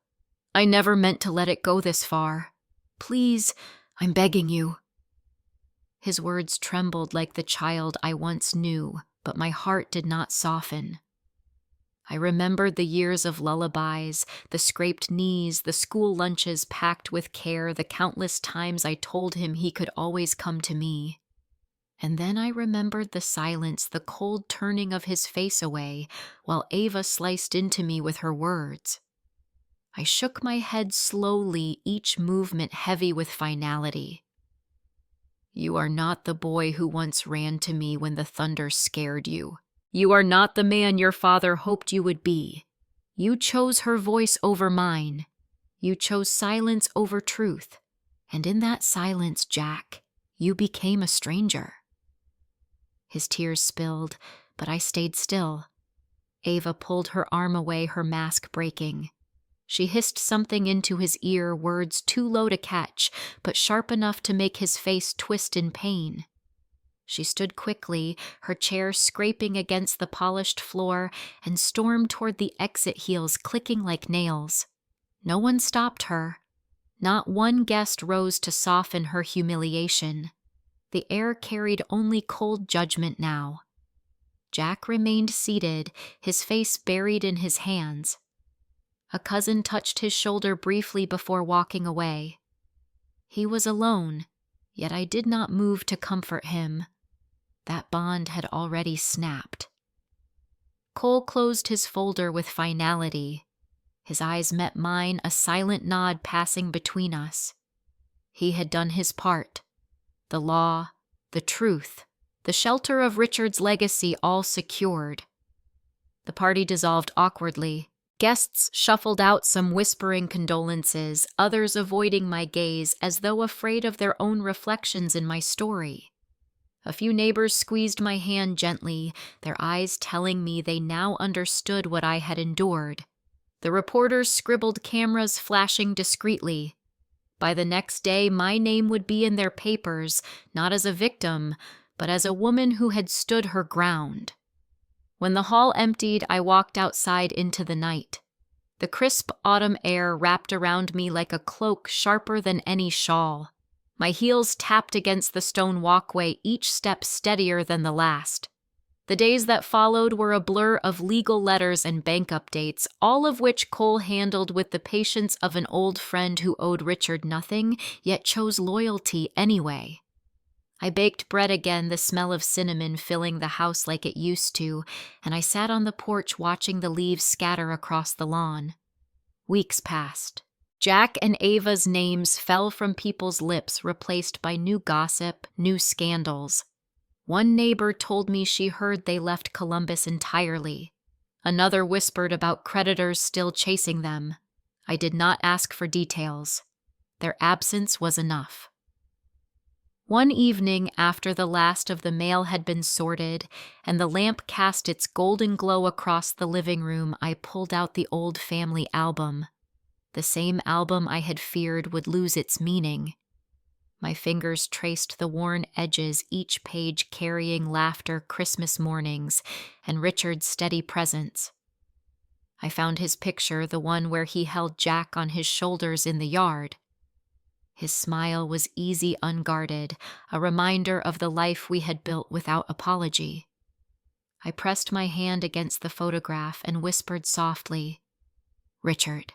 I never meant to let it go this far. Please, I'm begging you." His words trembled like the child I once knew, but my heart did not soften. I remembered the years of lullabies, the scraped knees, the school lunches packed with care, the countless times I told him he could always come to me. And then I remembered the silence, the cold turning of his face away, while Ava sliced into me with her words. I shook my head slowly, each movement heavy with finality. "You are not the boy who once ran to me when the thunder scared you. You are not the man your father hoped you would be. You chose her voice over mine. You chose silence over truth. And in that silence, Jack, you became a stranger." His tears spilled, but I stayed still. Ava pulled her arm away, her mask breaking. She hissed something into his ear, words too low to catch, but sharp enough to make his face twist in pain. She stood quickly, her chair scraping against the polished floor, and stormed toward the exit heels, clicking like nails. No one stopped her. Not one guest rose to soften her humiliation. The air carried only cold judgment now. Jack remained seated, his face buried in his hands. A cousin touched his shoulder briefly before walking away. He was alone, yet I did not move to comfort him. That bond had already snapped. Cole closed his folder with finality. His eyes met mine, a silent nod passing between us. He had done his part. The law, the truth, the shelter of Richard's legacy all secured. The party dissolved awkwardly. Guests shuffled out, some whispering condolences, others avoiding my gaze as though afraid of their own reflections in my story. A few neighbors squeezed my hand gently, their eyes telling me they now understood what I had endured. The reporters scribbled, cameras flashing discreetly. By the next day, my name would be in their papers, not as a victim, but as a woman who had stood her ground. When the hall emptied, I walked outside into the night. The crisp autumn air wrapped around me like a cloak sharper than any shawl. My heels tapped against the stone walkway, each step steadier than the last. The days that followed were a blur of legal letters and bank updates, all of which Cole handled with the patience of an old friend who owed Richard nothing, yet chose loyalty anyway. I baked bread again, the smell of cinnamon filling the house like it used to, and I sat on the porch watching the leaves scatter across the lawn. Weeks passed. Jack and Ava's names fell from people's lips, replaced by new gossip, new scandals. One neighbor told me she heard they left Columbus entirely. Another whispered about creditors still chasing them. I did not ask for details. Their absence was enough. One evening, after the last of the mail had been sorted and the lamp cast its golden glow across the living room, I pulled out the old family album. The same album I had feared would lose its meaning. My fingers traced the worn edges, each page carrying laughter, Christmas mornings, and Richard's steady presence. I found his picture, the one where he held Jack on his shoulders in the yard. His smile was easy, unguarded, a reminder of the life we had built without apology. I pressed my hand against the photograph and whispered softly, "Richard,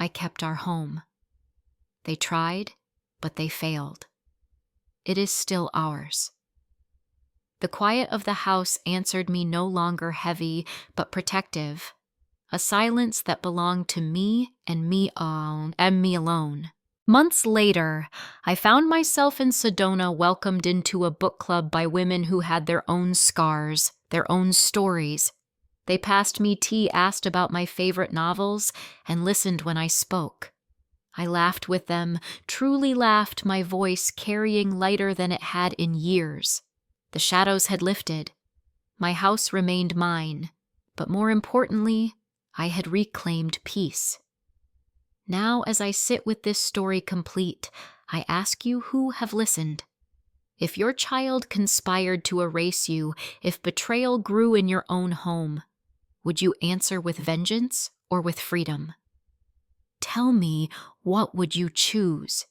I kept our home. They tried, but they failed. It is still ours." The quiet of the house answered me, no longer heavy, but protective, a silence that belonged to me and me alone. Months later, I found myself in Sedona, welcomed into a book club by women who had their own scars, their own stories. They passed me tea, asked about my favorite novels, and listened when I spoke. I laughed with them, truly laughed, my voice carrying lighter than it had in years. The shadows had lifted. My house remained mine, but more importantly, I had reclaimed peace. Now, as I sit with this story complete, I ask you who have listened. If your child conspired to erase you, if betrayal grew in your own home, would you answer with vengeance or with freedom? Tell me, what would you choose?